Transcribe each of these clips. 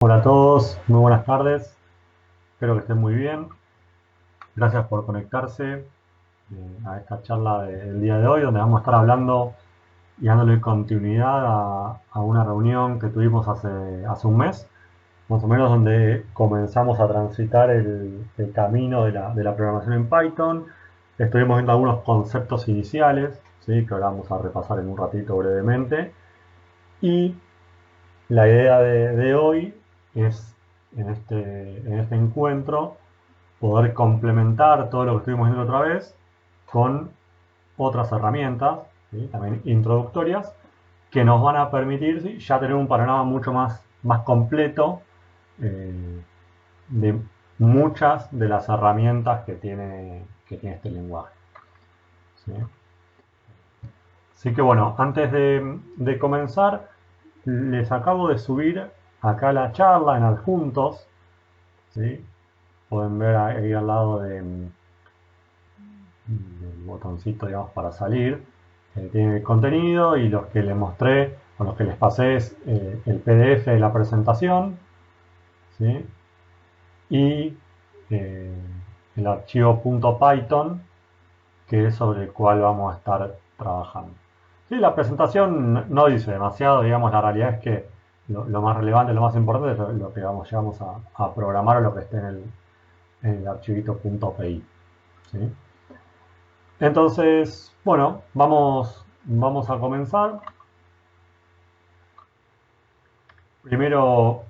Hola a todos, muy buenas tardes, espero que estén muy bien. Gracias por conectarse a esta charla del día de hoy, donde vamos a estar hablando y dándole continuidad a una reunión que tuvimos hace un mes, más o menos, donde comenzamos a transitar el camino de la programación en Python. Estuvimos viendo algunos conceptos iniciales, ¿sí? Que ahora vamos a repasar en un ratito brevemente. Y la idea de hoy es, en este encuentro, poder complementar todo lo que estuvimos viendo otra vez con otras herramientas, ¿sí? También introductorias, que nos van a permitir, ¿sí? Ya tener un panorama mucho más completo eh, de muchas de las herramientas que tiene este lenguaje, ¿sí? Así que bueno, antes de comenzar, les acabo de subir acá la charla en adjuntos, ¿sí? Pueden ver ahí al lado del botoncito, digamos, para salir. Tiene el contenido, y los que les mostré o los que les pasé es el PDF de la presentación, ¿sí? Y eh, el archivo .python, que es sobre el cual vamos a estar trabajando. Sí, la presentación no dice demasiado, digamos. La realidad es que lo más relevante, lo más importante es lo que llegamos a programar, o lo que esté en el archivito .py, ¿sí? Entonces, bueno, vamos a comenzar. Primero,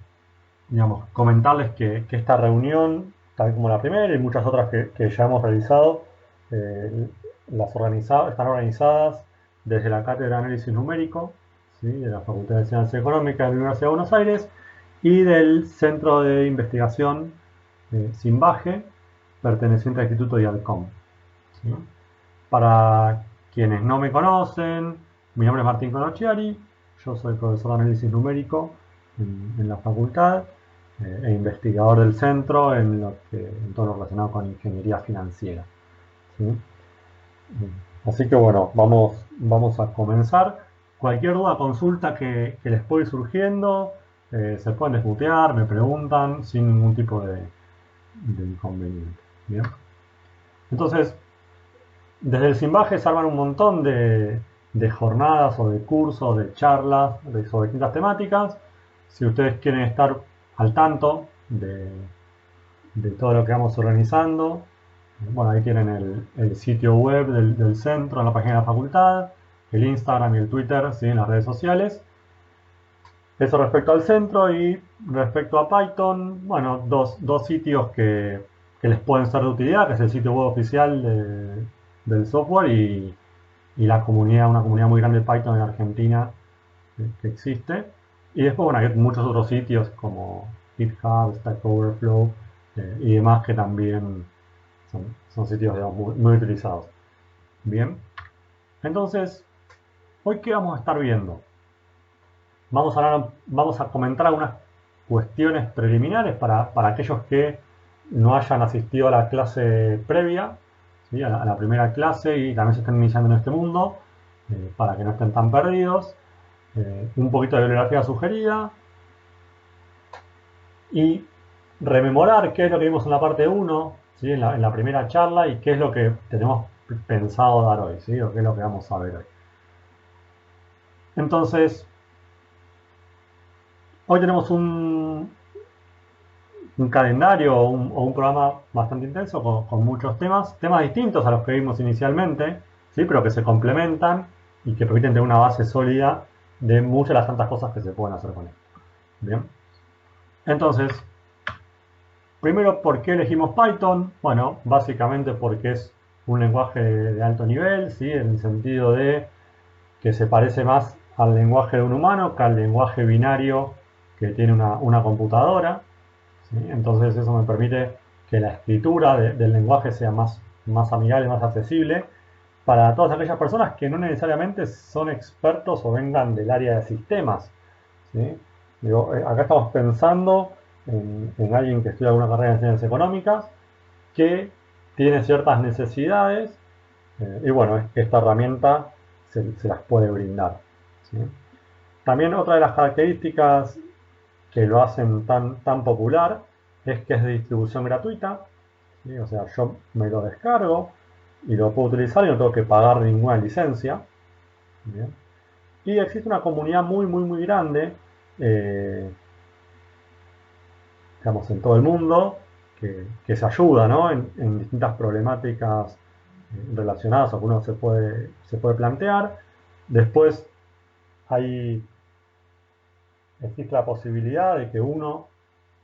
digamos, comentarles que esta reunión, tal como la primera y muchas otras que ya hemos realizado, eh, están organizadas desde la Cátedra de Análisis Numérico, ¿sí? De la Facultad de Ciencias Económicas de la Universidad de Buenos Aires, y del Centro de Investigación Simbaje, perteneciente al Instituto IALCOM, ¿sí? Para quienes no me conocen, mi nombre es Martín Conocchiari, yo soy profesor de análisis numérico en la facultad, e investigador del centro en todo lo relacionado con ingeniería financiera, ¿sí? Así que bueno, vamos a comenzar. Cualquier duda, consulta que les puede ir surgiendo, se pueden desmutear, me preguntan sin ningún tipo de inconveniente. ¿Bien? Entonces, desde el Simbaje se arman un montón de jornadas o de cursos, de charlas sobre distintas temáticas. Si ustedes quieren estar al tanto de todo lo que vamos organizando, bueno, ahí tienen el sitio web del centro, en la página de la facultad, el Instagram y el Twitter, ¿sí? En las redes sociales. Eso respecto al centro. Y respecto a Python, bueno, dos sitios que les pueden ser de utilidad, que es el sitio web oficial del software, y una comunidad muy grande de Python en Argentina que existe. Y después, bueno, hay muchos otros sitios como GitHub, Stack Overflow y demás, que también son sitios, digamos, muy utilizados. Bien, entonces, hoy, ¿qué vamos a estar viendo? Vamos a comentar algunas cuestiones preliminares para aquellos que no hayan asistido a la clase previa, ¿sí? A la primera clase, y también se estén iniciando en este mundo, para que no estén tan perdidos. Un poquito de bibliografía sugerida y rememorar qué es lo que vimos en la parte uno, ¿sí? En la primera charla, y qué es lo que tenemos pensado dar hoy, ¿sí? O qué es lo que vamos a ver hoy. Entonces, hoy tenemos un calendario o un programa bastante intenso con muchos temas distintos a los que vimos inicialmente, ¿sí? Pero que se complementan y que permiten tener una base sólida de muchas de las tantas cosas que se pueden hacer con él. Bien, entonces, primero, ¿por qué elegimos Python? Bueno, básicamente porque es un lenguaje de alto nivel, ¿sí? En el sentido de que se parece más al lenguaje de un humano que al lenguaje binario que tiene una computadora, ¿sí? Entonces eso me permite que la escritura del lenguaje sea más amigable, más accesible para todas aquellas personas que no necesariamente son expertos o vengan del área de sistemas, ¿sí? Digo, acá estamos pensando en alguien que estudia alguna carrera de ciencias económicas, que tiene ciertas necesidades, y bueno, esta herramienta se las puede brindar, ¿sí? También otra de las características que lo hacen tan popular es que es de distribución gratuita, ¿sí? O sea, yo me lo descargo y lo puedo utilizar y no tengo que pagar ninguna licencia. ¿Bien? Y existe una comunidad muy grande, eh, digamos, en todo el mundo, que se ayuda, ¿no? En distintas problemáticas relacionadas o que uno se puede plantear. Después hay, existe la posibilidad de que uno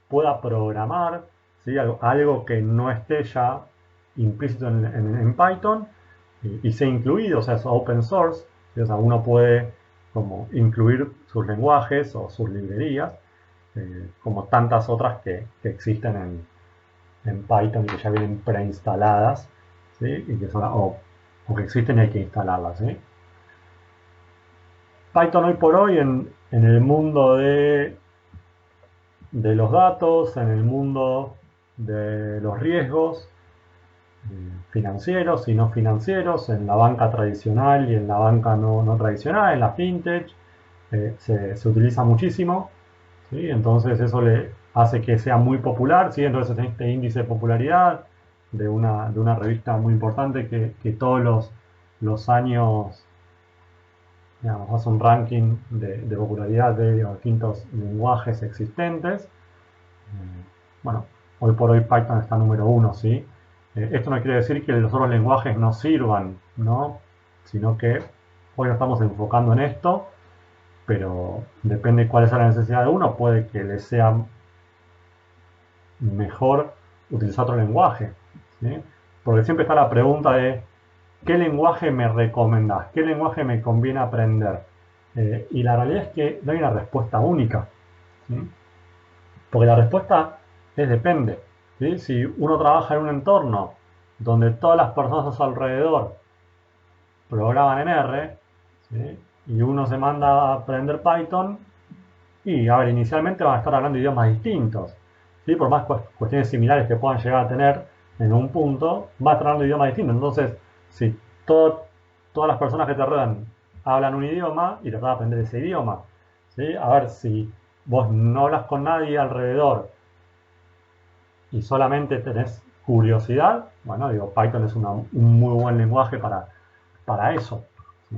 pueda programar, ¿sí? Algo que no esté ya implícito en Python y sea incluido, o sea, es open source, ¿sí? O sea, uno puede como incluir sus lenguajes o sus librerías, como tantas otras que existen en Python y que ya vienen preinstaladas, ¿sí? Y que son, o que existen y hay que instalarlas, ¿sí? Python hoy por hoy en el mundo de los datos, en el mundo de los riesgos financieros y no financieros, en la banca tradicional y en la banca no tradicional, en la fintech, se utiliza muchísimo, ¿sí? Entonces eso le hace que sea muy popular, ¿sí? Entonces en este índice de popularidad de una revista muy importante que todos los años, digamos, hace un ranking de popularidad de los distintos lenguajes existentes. Bueno, hoy por hoy Python está número uno, ¿sí? Esto no quiere decir que los otros lenguajes no sirvan, ¿no? Sino que hoy nos estamos enfocando en esto, pero depende cuál sea la necesidad de uno, puede que le sea mejor utilizar otro lenguaje, ¿sí? Porque siempre está la pregunta de ¿qué lenguaje me recomendás? ¿Qué lenguaje me conviene aprender? Y la realidad es que no hay una respuesta única, ¿sí? Porque la respuesta es depende, ¿sí? Si uno trabaja en un entorno donde todas las personas a su alrededor programan en R, ¿sí? Y uno se manda a aprender Python, y a ver, inicialmente van a estar hablando idiomas distintos, ¿sí? Por más cuestiones similares que puedan llegar a tener en un punto, va a estar hablando idiomas distintos. Entonces, si todas las personas que te rodean hablan un idioma y tratas de aprender ese idioma, ¿sí? A ver, si vos no hablas con nadie alrededor y solamente tenés curiosidad, bueno, digo, Python es un muy buen lenguaje para eso, ¿sí?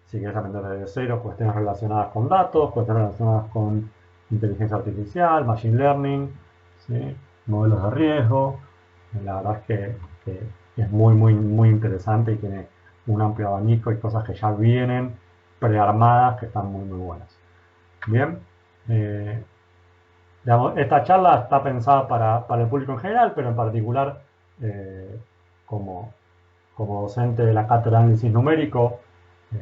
Si quieres aprender desde cero cuestiones relacionadas con datos, cuestiones relacionadas con inteligencia artificial, machine learning, ¿sí? Modelos de riesgo, la verdad es que es muy interesante y tiene un amplio abanico y cosas que ya vienen prearmadas que están muy buenas. Bien, eh, digamos, esta charla está pensada para el público en general, pero en particular eh, como, como docente de la cátedra de análisis numérico,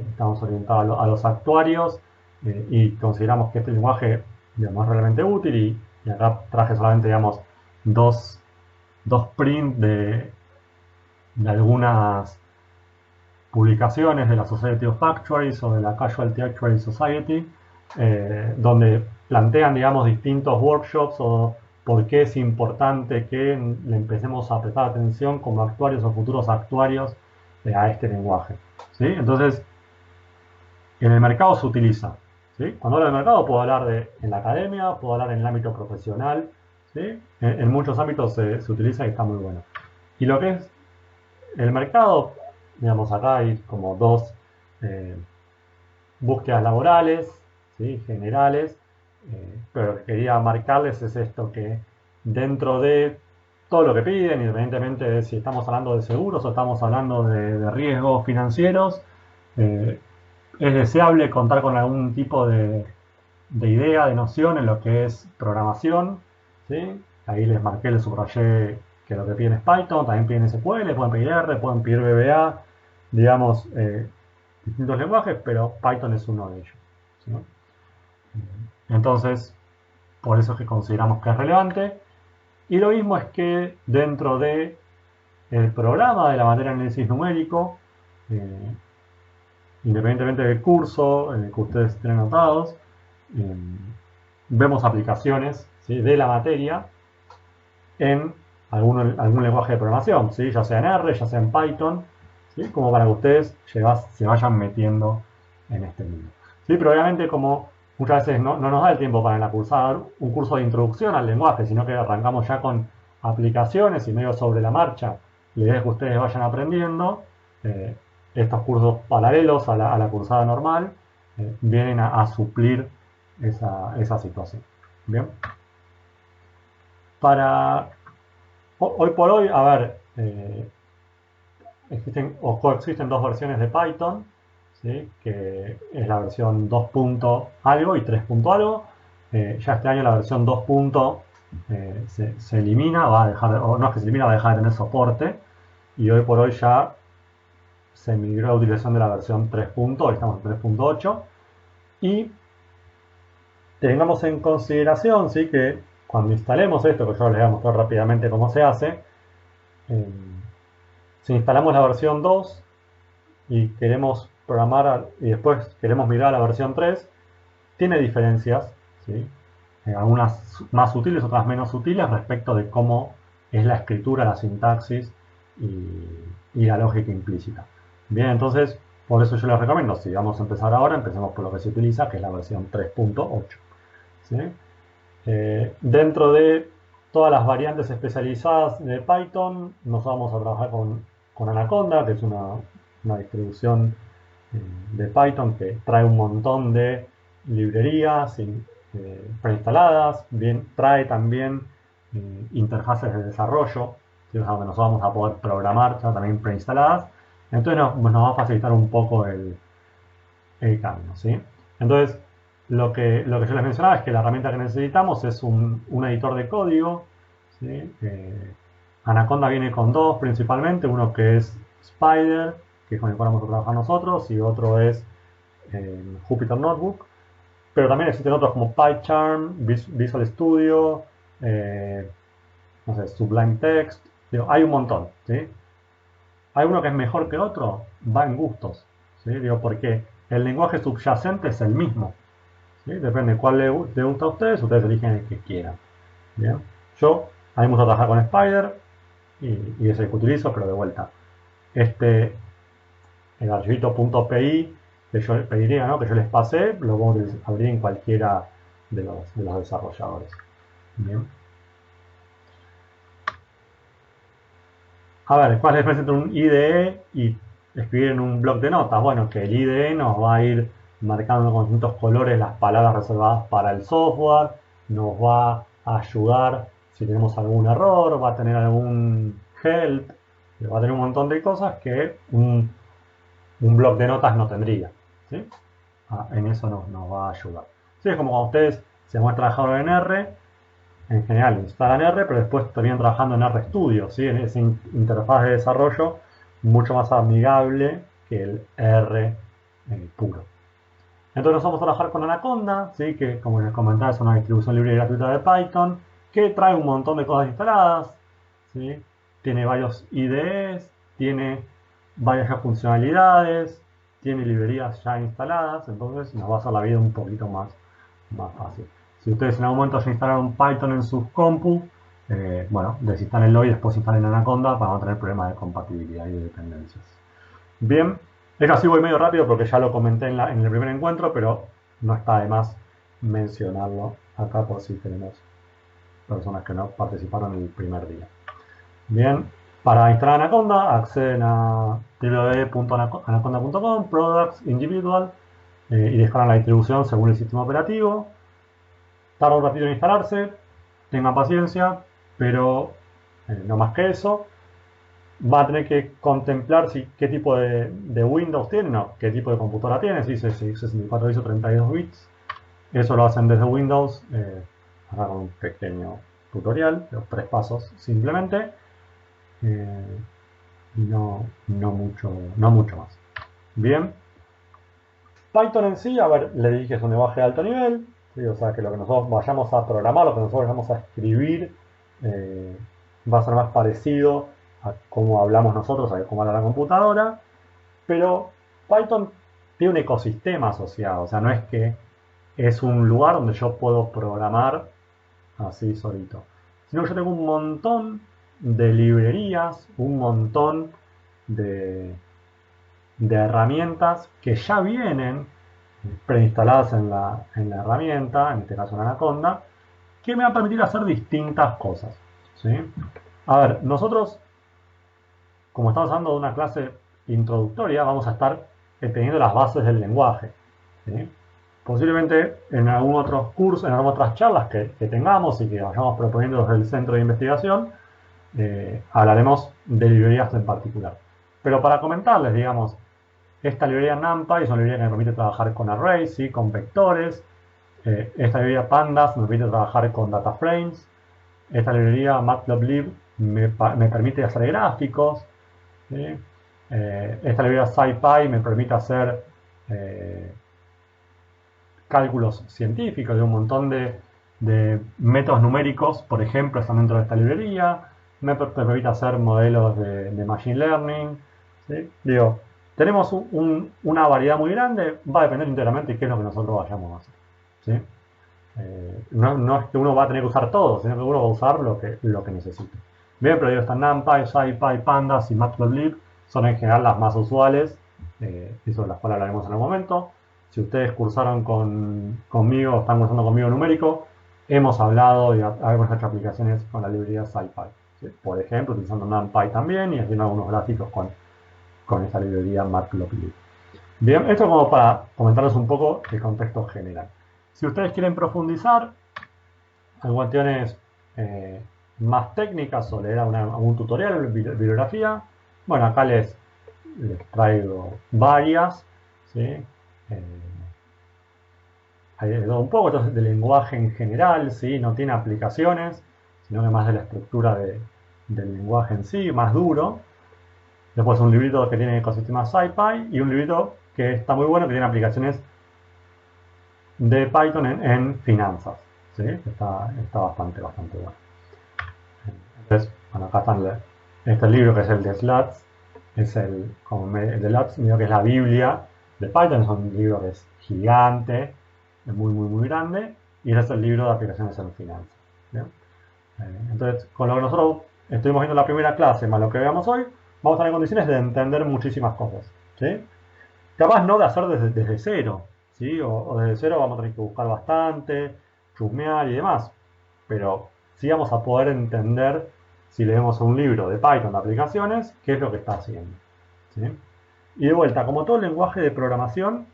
estamos orientados a los actuarios y consideramos que este lenguaje, digamos, es realmente útil y acá traje solamente, digamos, dos, dos prints de algunas publicaciones de la Society of Actuaries o de la Casualty Actuary Society, donde plantean, digamos, distintos workshops o por qué es importante que le empecemos a prestar atención como actuarios o futuros actuarios a este lenguaje, ¿sí? Entonces, en el mercado se utiliza, ¿sí? Cuando hablo del mercado puedo hablar en la academia, puedo hablar en el ámbito profesional, ¿sí? En muchos ámbitos se utiliza y está muy bueno. Y lo que es el mercado, digamos, acá hay como dos eh, búsquedas laborales, ¿sí? Generales, pero lo que quería marcarles es esto, que dentro de todo lo que piden, independientemente de si estamos hablando de seguros o estamos hablando de riesgos financieros, eh, es deseable contar con algún tipo de idea, de noción en lo que es programación, ¿sí? Ahí les marqué, les subrayé que lo que piden es Python, también piden SQL, pueden pedir R, pueden pedir VBA, digamos, distintos lenguajes, pero Python es uno de ellos, ¿sí? Entonces, por eso es que consideramos que es relevante. Y lo mismo es que dentro de el programa de la materia de análisis numérico, eh, independientemente del curso en el que ustedes estén anotados, eh, vemos aplicaciones, ¿sí? De la materia en algún lenguaje de programación, ¿sí? Ya sea en R, ya sea en Python, ¿sí? Como para que ustedes se vayan metiendo en este mundo, ¿sí? Pero obviamente como muchas veces no nos da el tiempo para en la cursada un curso de introducción al lenguaje, sino que arrancamos ya con aplicaciones y medio sobre la marcha. La idea es que ustedes vayan aprendiendo. eh, Estos cursos paralelos a la cursada normal vienen a suplir esa situación. Bien. Para hoy por hoy, a ver, existen o coexisten dos versiones de Python, ¿sí? Que es la versión 2 punto algo y 3 punto algo. Ya este año la versión 2 punto se elimina, va a dejar, o no es que se elimina, va a dejar de tener soporte. Y hoy por hoy ya se migró a la utilización de la versión 3 punto, hoy estamos en 3.8. Y tengamos en consideración, ¿sí? Que cuando instalemos esto, que yo les voy a mostrar rápidamente cómo se hace, eh, si instalamos la versión 2 y queremos programar y después queremos mirar a la versión 3, tiene diferencias, ¿sí? Algunas más sutiles, otras menos sutiles respecto de cómo es la escritura, la sintaxis y la lógica implícita. Bien, entonces, por eso yo les recomiendo, si vamos a empezar ahora, empecemos por lo que se utiliza, que es la versión 3.8. ¿Sí? Dentro de todas las variantes especializadas de Python, nos vamos a trabajar con Anaconda, que es una distribución de Python que trae un montón de librerías preinstaladas, bien, trae también interfaces de desarrollo, que es donde nos vamos a poder programar ya también preinstaladas. Entonces nos va a facilitar un poco el camino, ¿sí? Entonces, lo que yo les mencionaba es que la herramienta que necesitamos es un editor de código, ¿sí? Anaconda viene con dos principalmente, uno que es Spider, que es con el cual vamos a trabajar nosotros, y otro es Jupyter Notebook, pero también existen otros como PyCharm, Visual Studio, eh, no sé, Sublime Text, digo, hay un montón, ¿sí? Hay uno que es mejor que otro, va en gustos, ¿sí? Digo, porque el lenguaje subyacente es el mismo, ¿sí? Depende de cuál le gusta a ustedes eligen el que quieran. Bien. Yo, a mí me gusta trabajar con Spider y es el que utilizo, pero de vuelta. Este, el archivito.py que yo pediría, ¿no? Que yo les pasé, lo puedo abrir en cualquiera de los desarrolladores. Bien. A ver, ¿cuál es la diferencia entre un IDE y escribir en un bloc de notas? Bueno, que el IDE nos va a ir marcando con distintos colores las palabras reservadas para el software, nos va a ayudar si tenemos algún error, va a tener algún help, va a tener un montón de cosas que un bloc de notas no tendría. ¿Sí? En eso nos va a ayudar. Sí, es como cuando ustedes se muestran trabajando en R, en general instalan R, pero después terminan trabajando en RStudio, ¿sí? En esa interfaz de desarrollo mucho más amigable que el R puro. Entonces nos vamos a trabajar con Anaconda, ¿sí? Que como les comentaba es una distribución libre y gratuita de Python, que trae un montón de cosas instaladas, ¿sí? Tiene varios IDEs, tiene varias funcionalidades, tiene librerías ya instaladas, entonces nos va a hacer la vida un poquito más fácil. Si ustedes en algún momento ya instalaron Python en sus compus, bueno, desinstálenlo y después instalen Anaconda para no tener problemas de compatibilidad y de dependencias. Bien, es así voy medio rápido porque ya lo comenté en el primer encuentro, pero no está de más mencionarlo acá por si tenemos personas que no participaron el primer día. Bien, para instalar Anaconda acceden a www.anaconda.com, Products, Individual, y descargan la distribución según el sistema operativo. Tarda un ratito en instalarse, tengan paciencia, pero no más que eso. Va a tener que contemplar qué tipo de Windows tiene, no, qué tipo de computadora tiene, si es 64 bits o 32 bits. Eso lo hacen desde Windows, acá con un pequeño tutorial, los 3 pasos simplemente, y no mucho más. Bien, Python en sí, a ver, le dije que es un lenguaje de alto nivel, ¿sí? O sea que lo que nosotros vayamos a programar, lo que nosotros vayamos a escribir, eh, va a ser más parecido a cómo hablamos nosotros, a cómo habla la computadora, pero Python tiene un ecosistema asociado, o sea, no es que es un lugar donde yo puedo programar así solito, sino que yo tengo un montón de librerías, un montón de, de herramientas que ya vienen preinstaladas en la herramienta, en este caso en Anaconda, que me va a permitir hacer distintas cosas. ¿Sí? A ver, nosotros, como estamos hablando de una clase introductoria, vamos a estar teniendo las bases del lenguaje. ¿Sí? Posiblemente en algún otro curso, en algunas otras charlas que tengamos y que vayamos proponiendo desde el centro de investigación, hablaremos de librerías en particular. Pero para comentarles, digamos, esta librería NumPy es una librería que me permite trabajar con arrays, ¿sí? Con vectores. Esta librería Pandas me permite trabajar con data frames. Esta librería Matplotlib me permite hacer gráficos. ¿Sí? Esta librería SciPy me permite hacer cálculos científicos de un montón de métodos numéricos, por ejemplo, están dentro de esta librería. Me permite hacer modelos de Machine Learning. ¿Sí? Digo, tenemos una variedad muy grande, va a depender íntegramente de qué es lo que nosotros vayamos a hacer. ¿Sí? No es que uno va a tener que usar todo, sino que uno va a usar lo que necesite. Bien, pero digo, están NumPy, SciPy, Pandas y Matplotlib, son en general las más usuales, y sobre las cuales hablaremos en un momento. Si ustedes cursaron conmigo, están cursando conmigo numérico, hemos hablado y hemos hecho aplicaciones con la librería SciPy. ¿Sí? Por ejemplo, utilizando NumPy también y haciendo algunos gráficos con esta librería Matplotlib. Bien, esto como para comentarles un poco el contexto general. Si ustedes quieren profundizar en cuestiones más técnicas o leer algún tutorial, bibliografía, bueno, acá les traigo varias, ¿sí? Hay de todo un poco, entonces de lenguaje en general, ¿sí? No tiene aplicaciones, sino que más de la estructura del lenguaje en sí, más duro. Después un librito que tiene ecosistemas SciPy y un librito que está muy bueno, que tiene aplicaciones de Python en finanzas. ¿Sí? Está bastante bueno. Entonces, bueno, acá están este libro que es el de Sluts, es el de Sluts, que es la Biblia de Python, es un libro que es gigante, es muy grande, y este es el libro de aplicaciones en finanzas. ¿Bien? Entonces, con lo que nosotros estuvimos viendo en la primera clase, más lo que veamos hoy, vamos a estar en condiciones de entender muchísimas cosas. ¿Sí? Capaz no de hacer desde cero, ¿sí? O desde cero vamos a tener que buscar bastante, chusmear y demás. Pero sí vamos a poder entender, si leemos un libro de Python de aplicaciones, qué es lo que está haciendo. ¿Sí? Y de vuelta, como todo lenguaje de programación,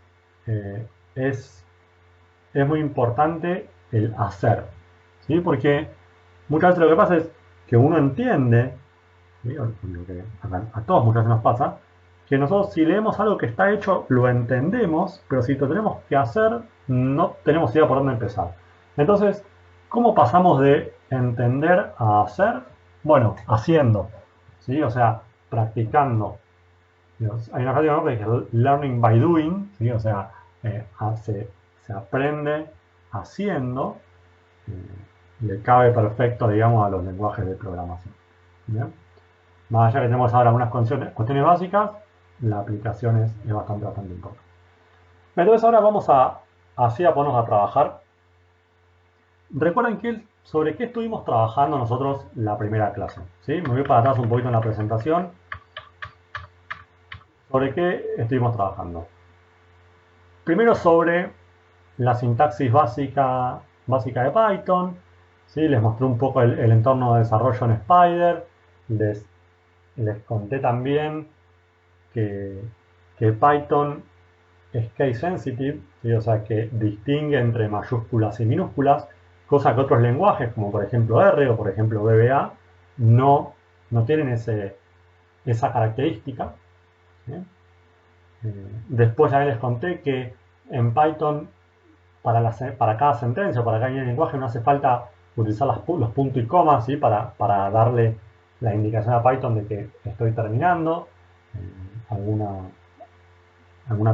eh, es, es muy importante el hacer. ¿Sí? Porque muchas veces lo que pasa es que uno entiende, ¿sí? Lo que a todos muchas veces nos pasa, que nosotros si leemos algo que está hecho lo entendemos, pero si lo tenemos que hacer no tenemos idea por dónde empezar. Entonces, ¿cómo pasamos de entender a hacer? Bueno, haciendo, ¿sí? O sea, practicando. Hay una frase que es learning by doing, ¿sí? O sea, se aprende haciendo, le cabe perfecto, digamos, a los lenguajes de programación. ¿Bien? Más allá que tenemos ahora unas cuestiones básicas, la aplicación es bastante importante. Entonces ahora vamos así a ponernos a trabajar. Recuerden sobre qué estuvimos trabajando nosotros la primera clase. ¿Sí? Me voy para atrás un poquito en la presentación. ¿Sobre qué estuvimos trabajando? Primero sobre la sintaxis básica de Python. ¿Sí? Les mostré un poco el entorno de desarrollo en Spider. Les conté también que Python es case sensitive, ¿sí? O sea que distingue entre mayúsculas y minúsculas, cosa que otros lenguajes, como por ejemplo R o por ejemplo VBA, no tienen esa característica. ¿Sí? Después ya les conté que en Python para cada sentencia, para cada lenguaje, no hace falta utilizar los puntos y comas, ¿sí? para darle la indicación a Python de que estoy terminando alguna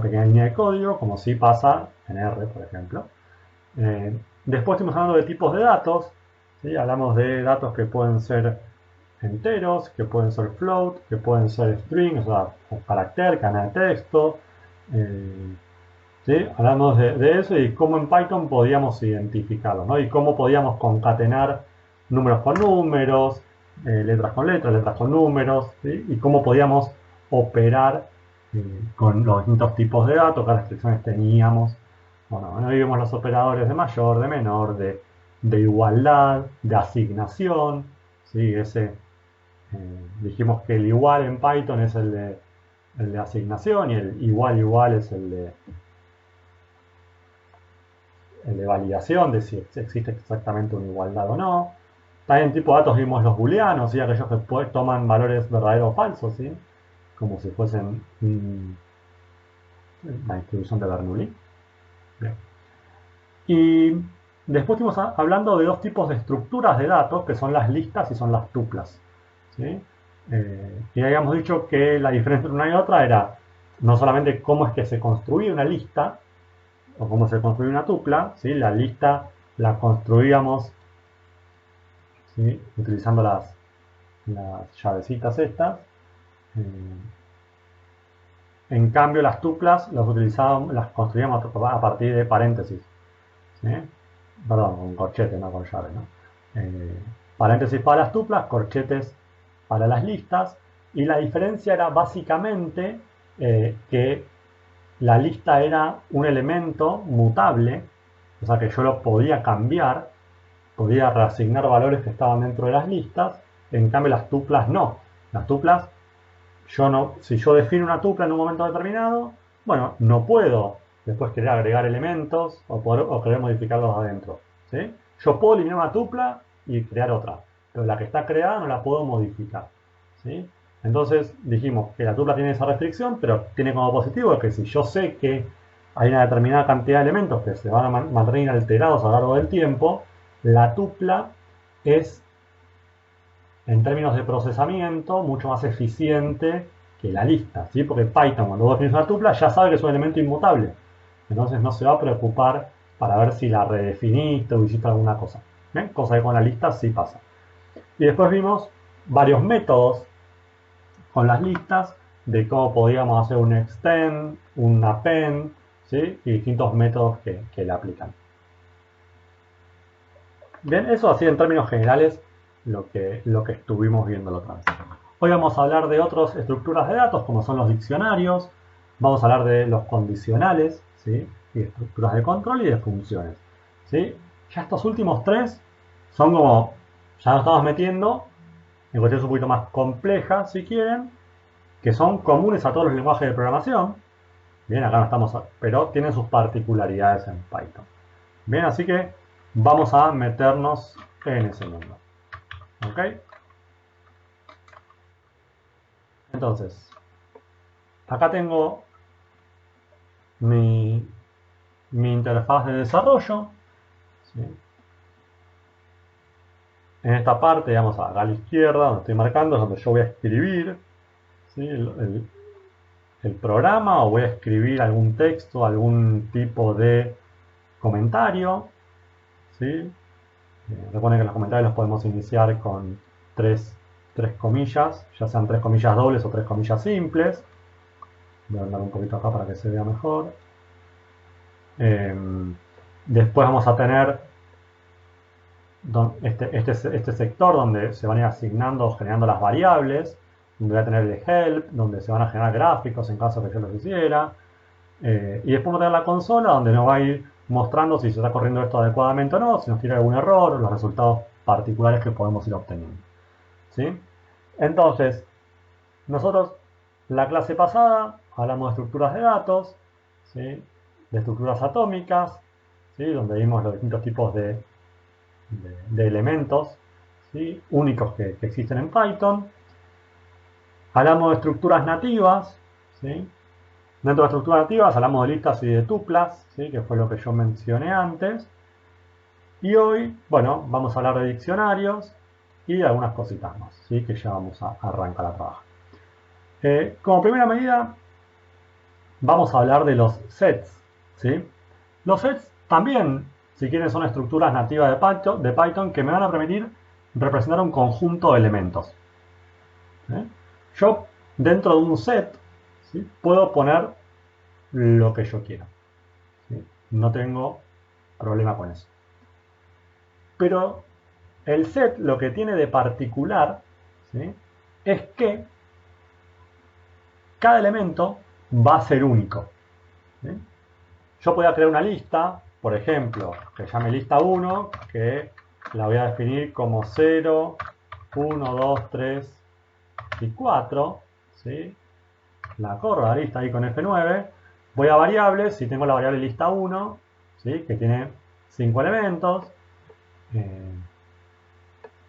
pequeña línea de código, como si pasa en R, por ejemplo. Después estuvimos hablando de tipos de datos. ¿Sí? Hablamos de datos que pueden ser enteros, que pueden ser float, que pueden ser string, o sea, carácter, cadena de texto. ¿Sí? Hablamos de eso y cómo en Python podíamos identificarlos, ¿no? Y cómo podíamos concatenar números con números, letras con letras, letras con números, ¿sí? Y cómo podíamos operar con los distintos tipos de datos, qué restricciones teníamos Bueno, ahí vemos los operadores de mayor, de menor, de igualdad, de asignación. ¿Sí? Dijimos que el igual en Python es el de asignación y el igual igual es el de validación, de si existe exactamente una igualdad o no. También en tipo de datos vimos los booleanos, ¿sí? Aquellos que toman valores verdaderos o falsos, ¿sí? Como si fuesen una distribución de Bernoulli. Bien. Y después estuvimos hablando de dos tipos de estructuras de datos, que son las listas y son las tuplas. ¿Sí? Y habíamos dicho que la diferencia entre una y otra era no solamente cómo es que se construía una lista, o cómo se construye una tupla, ¿sí? La lista la construíamos, ¿sí? Utilizando las llavecitas estas. Eh, en cambio, las tuplas las construíamos a partir de paréntesis. ¿Sí? Perdón, con corchete, no con llave, ¿no? Eh, Paréntesis para las tuplas, corchetes para las listas. Y la diferencia era básicamente que la lista era un elemento mutable, o sea que yo lo podía cambiar, podía reasignar valores que estaban dentro de las listas, en cambio las tuplas no. Las tuplas, yo no, si yo defino una tupla en un momento determinado, bueno, no puedo después querer agregar elementos o querer modificarlos adentro. ¿Sí? Yo puedo eliminar una tupla y crear otra, pero la que está creada no la puedo modificar. ¿Sí? Entonces dijimos que la tupla tiene esa restricción, pero tiene como positivo que si yo sé que hay una determinada cantidad de elementos que se van a mantener inalterados a lo largo del tiempo, la tupla es, en términos de procesamiento, mucho más eficiente que la lista, ¿sí? Porque Python, cuando vos definís una tupla, ya sabe que es un elemento inmutable. Entonces no se va a preocupar para ver si la redefiniste o hiciste alguna cosa. ¿Bien? Cosa que con la lista sí pasa. Y después vimos varios métodos con las listas de cómo podíamos hacer un extend, un append, ¿sí? Y distintos métodos que le aplican. Bien, eso así en términos generales lo que estuvimos viendo la otra vez. Hoy vamos a hablar de otras estructuras de datos, como son los diccionarios, vamos a hablar de los condicionales, ¿sí? Y estructuras de control y de funciones. ¿Sí? Ya estos últimos tres son como, ya nos estamos metiendo en cuestiones un poquito más complejas, si quieren, que son comunes a todos los lenguajes de programación. Bien, acá no estamos, pero tienen sus particularidades en Python. Bien, así que vamos a meternos en ese mundo. ¿Ok? Entonces, acá tengo mi, mi interfaz de desarrollo. ¿Sí? En esta parte, digamos, acá a la izquierda, donde estoy marcando, es donde yo voy a escribir, ¿sí? El programa, o voy a escribir algún texto, algún tipo de comentario. ¿Sí? Recuerden que los comentarios los podemos iniciar con tres comillas, ya sean tres comillas dobles o tres comillas simples. Voy a andar un poquito acá para que se vea mejor. Después vamos a tener este sector donde se van a ir asignando o generando las variables, donde voy a tener el help, donde se van a generar gráficos en caso de que yo los hiciera. Y después vamos a tener la consola donde nos va a ir mostrando si se está corriendo esto adecuadamente o no, si nos tiene algún error, los resultados particulares que podemos ir obteniendo. ¿Sí? Entonces, nosotros, la clase pasada, hablamos de estructuras de datos, ¿sí? De estructuras atómicas, ¿sí? Donde vimos los distintos tipos de elementos, ¿sí? Únicos que existen en Python. Hablamos de estructuras nativas, ¿sí? Dentro de estructuras nativas hablamos de listas y de tuplas, ¿sí? Que fue lo que yo mencioné antes. Y hoy, bueno, vamos a hablar de diccionarios y de algunas cositas más, ¿sí? Que ya vamos a arrancar a trabajar. Como primera medida, vamos a hablar de los sets, ¿sí? Los sets también, si quieren, son estructuras nativas de Python que me van a permitir representar un conjunto de elementos. ¿Sí? Yo, dentro de un set, ¿sí? Puedo poner lo que yo quiera. ¿Sí? No tengo problema con eso. Pero el set lo que tiene de particular, ¿sí? Es que cada elemento va a ser único. ¿Sí? Yo podía crear una lista, por ejemplo, que llame lista 1, que la voy a definir como 0, 1, 2, 3 y 4. ¿Sí? La corro la lista ahí con F9. Voy a variables, si tengo la variable lista 1, ¿sí? Que tiene 5 elementos.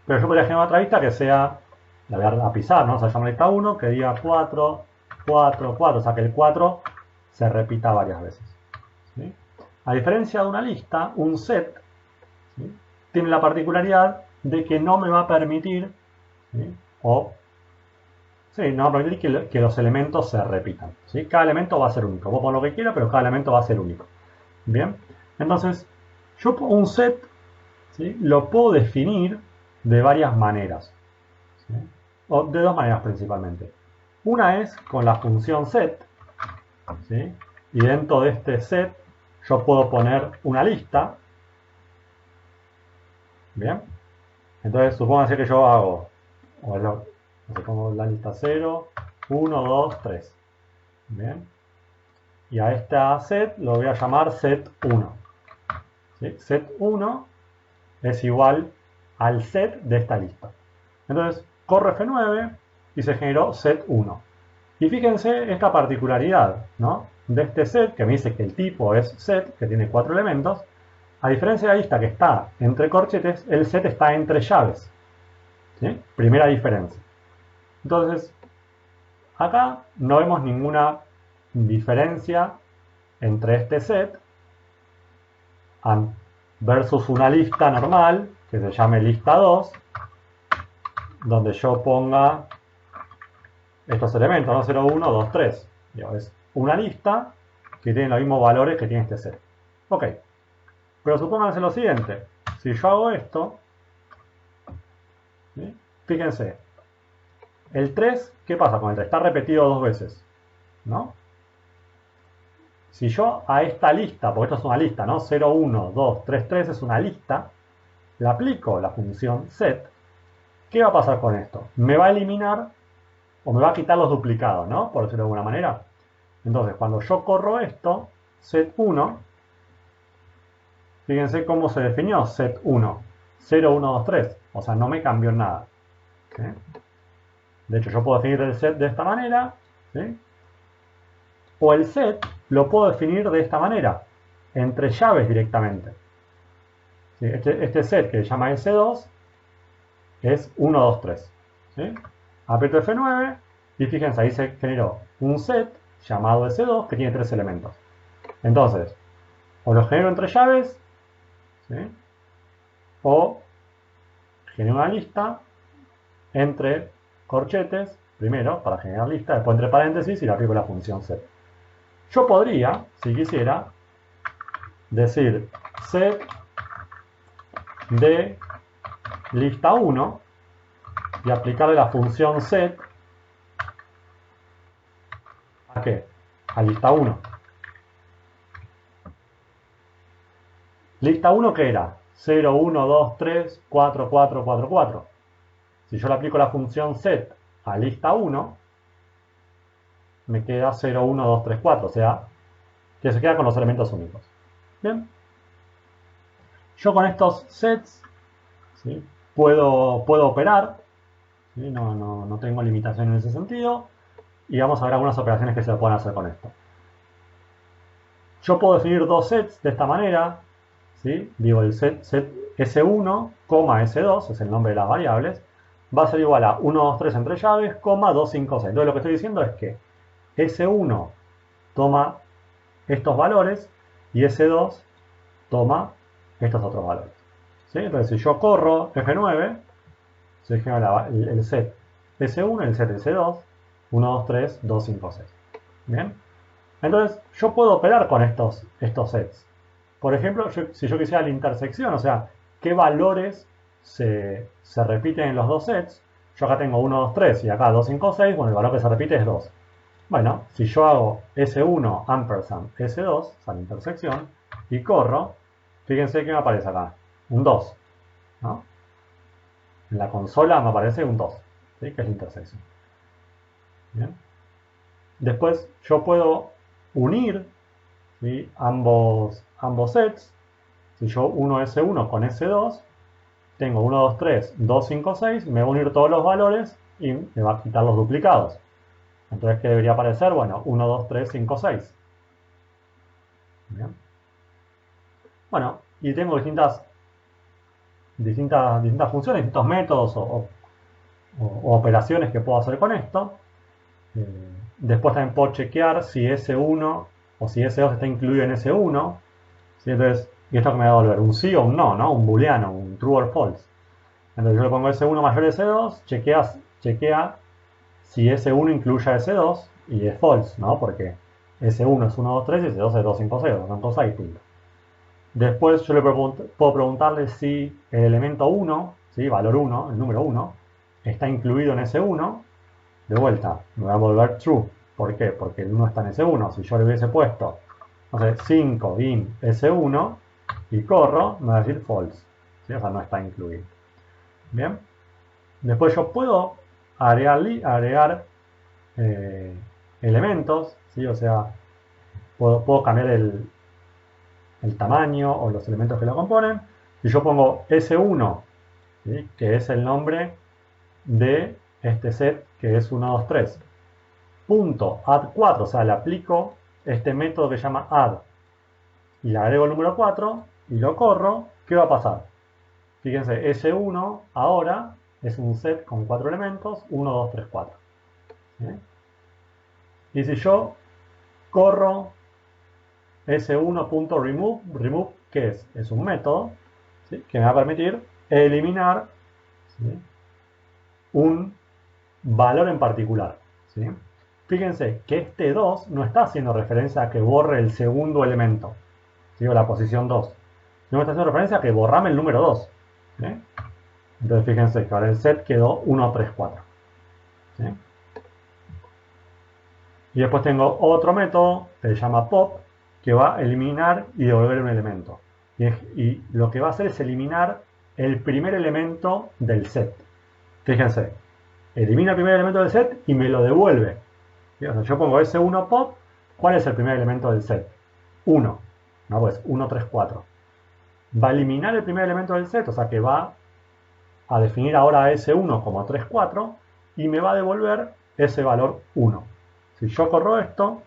Pero yo podría generar otra lista que sea, la voy a pisar, ¿no? Se llama lista 1, que diga 4, 4, 4. O sea que el 4 se repita varias veces. ¿Sí? A diferencia de una lista, un set, ¿sí? Tiene la particularidad de que no me va a permitir, ¿sí? No va a permitir que los elementos se repitan. ¿Sí? Cada elemento va a ser único. Vos pon lo que quieras, pero cada elemento va a ser único. Bien, entonces yo un set, ¿sí? Lo puedo definir de varias maneras. ¿Sí? O de dos maneras principalmente. Una es con la función set, ¿sí? Y dentro de este set yo puedo poner una lista. Bien, entonces supónganse que yo hago, pongo la lista 0, 1, 2, 3. Bien, y a esta set lo voy a llamar set 1. ¿Sí? Set 1 es igual al set de esta lista. Entonces corro F9 y se generó set 1. Y fíjense esta particularidad, ¿no? De este set, que me dice que el tipo es set, que tiene 4 elementos. A diferencia de la lista que está entre corchetes, el set está entre llaves. ¿Sí? Primera diferencia. Entonces, acá no vemos ninguna diferencia entre este set versus una lista normal, que se llame lista 2, donde yo ponga estos elementos, ¿no? 0, 1, 2, 3. Es una lista que tiene los mismos valores que tiene este set. Ok, pero supónganse lo siguiente. Si yo hago esto, ¿sí? Fíjense, el 3, ¿qué pasa con el 3? Está repetido dos veces, ¿no? Si yo a esta lista, porque esto es una lista, ¿no? 0, 1, 2, 3, 3 es una lista, le aplico la función set, ¿qué va a pasar con esto? Me va a eliminar o me va a quitar los duplicados, ¿no? Por decirlo de alguna manera. Entonces, cuando yo corro esto, set 1, fíjense cómo se definió set 1. 0, 1, 2, 3. O sea, no me cambió nada. ¿Sí? De hecho, yo puedo definir el set de esta manera, ¿sí? O el set lo puedo definir de esta manera, entre llaves directamente. ¿Sí? Este set que se llama S2 es 1, 2, 3. ¿Sí? Aprieto F9 y fíjense, ahí se generó un set llamado S2 que tiene 3 elementos. Entonces, o lo genero entre llaves, ¿sí? O genero una lista entre corchetes, primero para generar lista, después entre paréntesis y le aplico la función set. Yo podría, si quisiera, decir set de lista 1 y aplicarle la función set ¿a qué? A lista 1. Lista 1 ¿qué era? 0, 1, 2, 3, 4, 4, 4, 4. Si yo le aplico la función set a lista 1, me queda 0, 1, 2, 3, 4. O sea, que se queda con los elementos únicos. Bien. Yo con estos sets, ¿sí? puedo operar. ¿Sí? No tengo limitación en ese sentido. Y vamos a ver algunas operaciones que se pueden hacer con esto. Yo puedo definir dos sets de esta manera. ¿Sí? Digo, el set S1, S2, es el nombre de las variables, va a ser igual a 1, 2, 3 entre llaves, 2, 5, 6. Entonces lo que estoy diciendo es que S1 toma estos valores y S2 toma estos otros valores. ¿Sí? Entonces si yo corro F9, se genera el set S1, el set S2, 1, 2, 3, 2, 5, 6. Bien. Entonces yo puedo operar con estos sets. Por ejemplo, si yo quisiera la intersección, o sea, qué valores se repiten en los dos sets. Yo acá tengo 1, 2, 3 y acá 2, 5, 6. Bueno, el valor que se repite es 2. Bueno, si yo hago S1 ampersand S2, o sea, la intersección, y corro, fíjense que me aparece acá un 2. ¿No? En la consola me aparece un 2, ¿sí? Que es la intersección. Bien. Después yo puedo unir, ¿sí? Ambos sets. Si yo uno S1 con S2, tengo 1, 2, 3, 2, 5, 6, me voy a unir todos los valores y me va a quitar los duplicados. Entonces, ¿qué debería aparecer? Bueno, 1, 2, 3, 5, 6. Bien. Bueno, y tengo distintas funciones, distintos métodos o operaciones que puedo hacer con esto. Después también puedo chequear si S1 o si S2 está incluido en S1. ¿Sí? Entonces, y esto que me va a devolver un sí o un no, ¿no? Un booleano, un true or false. Entonces yo le pongo S1 mayor S2, chequea si S1 incluye a S2 y es false, ¿no? Porque S1 es 1, 2, 3 y S2 es 2, 5, 0, son cosas distintas. Después yo le puedo preguntarle si el elemento 1, ¿sí? Valor 1, el número 1, está incluido en S1. De vuelta, me va a volver true. ¿Por qué? Porque el 1 está en S1. Si yo le hubiese puesto, no sé, 5 in S1 y corro, me va a decir false. ¿Sí? O sea, no está incluido. Bien. Después yo puedo agregar elementos, ¿sí? O sea, puedo cambiar el tamaño o los elementos que lo componen. Si yo pongo S1, ¿sí? Que es el nombre de este set que es 1, 2, 3, punto add 4, o sea, le aplico este método que se llama add y le agrego el número 4 y lo corro, ¿qué va a pasar? Fíjense, S1 ahora es un set con 4 elementos, 1, 2, 3, 4. ¿Sí? Y si yo corro S1.remove, remove, ¿qué es? Es un método, ¿sí? Que me va a permitir eliminar, ¿sí? Un valor en particular. ¿Sí? Fíjense que este 2 no está haciendo referencia a que borre el segundo elemento, ¿sí? O la posición 2, sino que está haciendo referencia a que borrame el número 2. ¿Sí? Entonces fíjense que ahora el set quedó 1, 3, 4. ¿Sí? Y después tengo otro método que se llama pop, que va a eliminar y devolver un elemento. Y lo que va a hacer es eliminar el primer elemento del set. Fíjense, elimina el primer elemento del set y me lo devuelve. O sea, yo pongo S1 pop, ¿cuál es el primer elemento del set? 1. No, pues 1, 3, 4. Va a eliminar el primer elemento del set, o sea que va a definir ahora S1 como 3, 4 y me va a devolver ese valor 1. Si yo corro esto,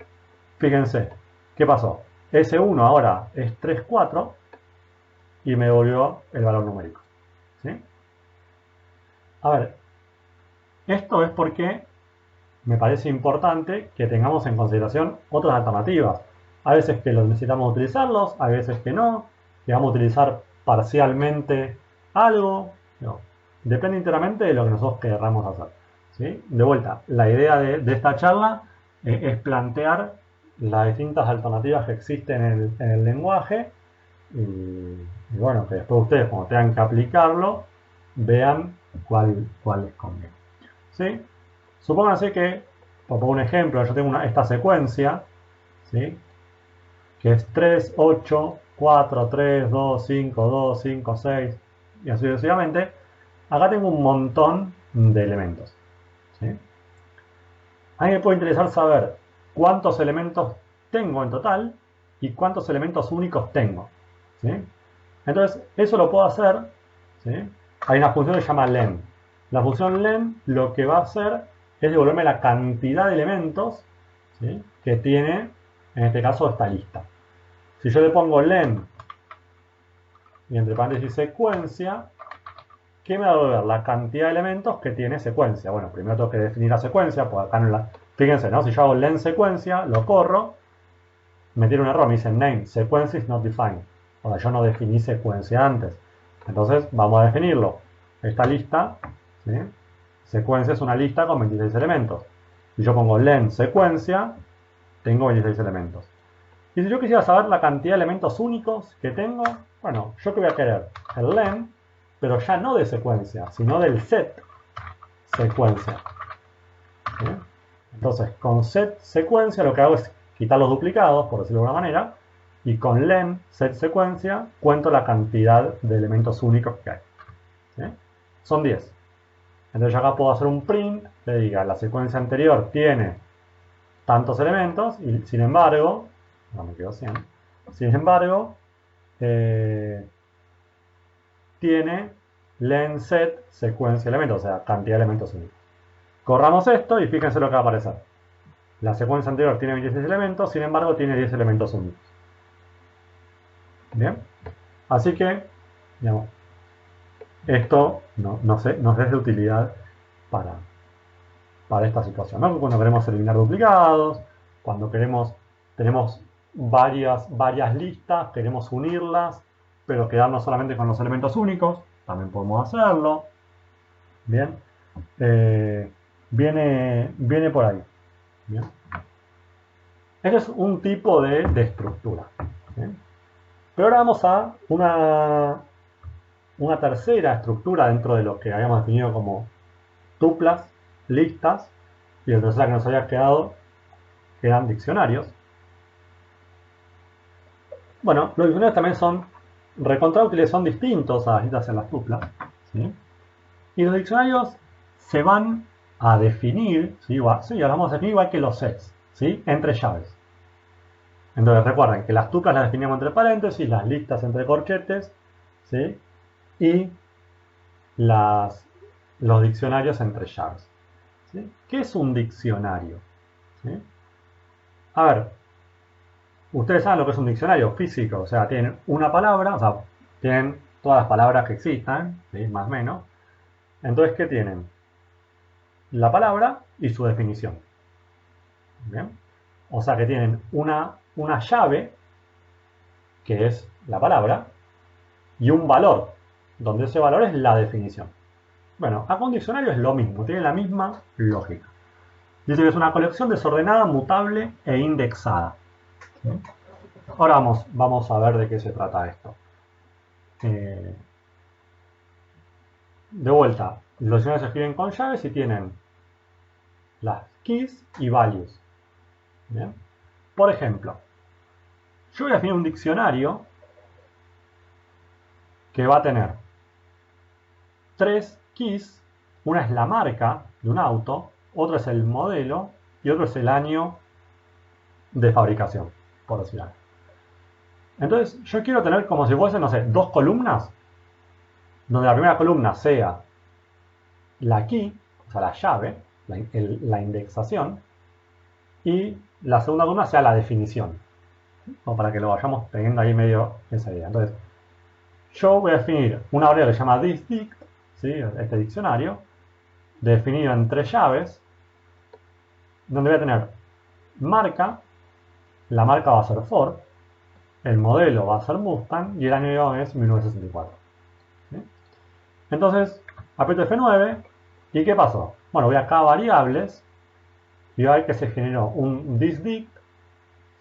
fíjense, ¿qué pasó? S1 ahora es 3, 4 y me devolvió el valor numérico. ¿Sí? A ver, esto es porque me parece importante que tengamos en consideración otras alternativas. A veces que los necesitamos utilizarlos, a veces que no, que vamos a utilizar parcialmente algo. No. Depende enteramente de lo que nosotros querramos hacer. ¿Sí? De vuelta, la idea de esta charla es plantear las distintas alternativas que existen en el lenguaje y bueno, que después ustedes cuando tengan que aplicarlo vean cuál les conviene. ¿Sí? Supónganse que, por poner un ejemplo, yo tengo esta secuencia, ¿sí? Que es 3, 8, 4, 3, 2, 5, 2, 5, 6 y así sucesivamente. Acá tengo un montón de elementos. ¿Sí? A mí me puede interesar saber cuántos elementos tengo en total y cuántos elementos únicos tengo. ¿Sí? Entonces, eso lo puedo hacer. ¿Sí? Hay una función que se llama len. La función len lo que va a hacer es devolverme la cantidad de elementos, ¿sí? Que tiene, en este caso, esta lista. Si yo le pongo len y entre paréntesis secuencia, ¿qué me va a devolver? La cantidad de elementos que tiene secuencia. Bueno, primero tengo que definir la secuencia, pues acá no la... Fíjense, ¿no? Si yo hago len secuencia, lo corro, me tiene un error, me dice name, sequence is not defined. O sea, yo no definí secuencia antes. Entonces, vamos a definirlo. Esta lista, ¿sí? Secuencia es una lista con 26 elementos. Si yo pongo len secuencia, tengo 26 elementos. Y si yo quisiera saber la cantidad de elementos únicos que tengo, bueno, yo que voy a querer el len, pero ya no de secuencia, sino del set secuencia. ¿Sí? Entonces, con set secuencia lo que hago es quitar los duplicados, por decirlo de alguna manera, y con len set secuencia cuento la cantidad de elementos únicos que hay. ¿Sí? Son 10. Entonces yo acá puedo hacer un print que diga la secuencia anterior tiene tantos elementos y sin embargo no me quedó 100. Sin embargo, tiene len set secuencia de elementos, o sea, cantidad de elementos únicos. Corramos esto y fíjense lo que va a aparecer. La secuencia anterior tiene 26 elementos, sin embargo tiene 10 elementos únicos. Bien, así que, digamos, esto nos es de utilidad para esta situación, ¿no? Cuando queremos eliminar duplicados, cuando tenemos varias listas, queremos unirlas, pero quedarnos solamente con los elementos únicos, también podemos hacerlo. Bien, viene por ahí. Bien. Este es un tipo de estructura. Bien. Pero ahora vamos a una tercera estructura dentro de lo que habíamos definido como tuplas, listas, y la tercera que nos había quedado eran diccionarios. Bueno, los diccionarios también son recontraútiles, son distintos a las listas en las tuplas, ¿sí? Y los diccionarios se van a definir, ¿sí? Ahora vamos a definir igual que los sets, ¿sí? Entre llaves. Entonces recuerden que las tuplas las definimos entre paréntesis, las listas entre corchetes, ¿sí? Y los diccionarios entre llaves. ¿Sí? ¿Qué es un diccionario? ¿Sí? A ver, ustedes saben lo que es un diccionario físico, o sea, tienen una palabra, o sea, tienen todas las palabras que existan, ¿sí? Más o menos. Entonces, ¿qué tienen? La palabra y su definición. ¿Bien? O sea que tienen una llave, que es la palabra, y un valor, donde ese valor es la definición. Bueno, acá un diccionario es lo mismo, tiene la misma lógica. Dice que es una colección desordenada, mutable e indexada. ¿Sí? Ahora vamos a ver de qué se trata esto. De vuelta, los diccionarios se escriben con llaves y tienen las keys y values. ¿Bien? Por ejemplo, yo voy a definir un diccionario que va a tener 3 keys. Una es la marca de un auto, otro es el modelo y otro es el año de fabricación, por decir algo. Entonces, yo quiero tener como si fuesen, no sé, 2 columnas, donde la primera columna sea la key, o sea, la llave, la indexación, y la segunda columna sea la definición, o para que lo vayamos teniendo ahí medio esa idea. Entonces, yo voy a definir una variable que se llama thisdict, ¿sí? Este diccionario, definido en 3 llaves, donde voy a tener marca, la marca va a ser Ford, el modelo va a ser Mustang y el año es 1964. ¿Sí? Entonces, aprieto F9 y ¿qué pasó? Bueno, voy acá a variables y voy a ver que se generó un thisdict,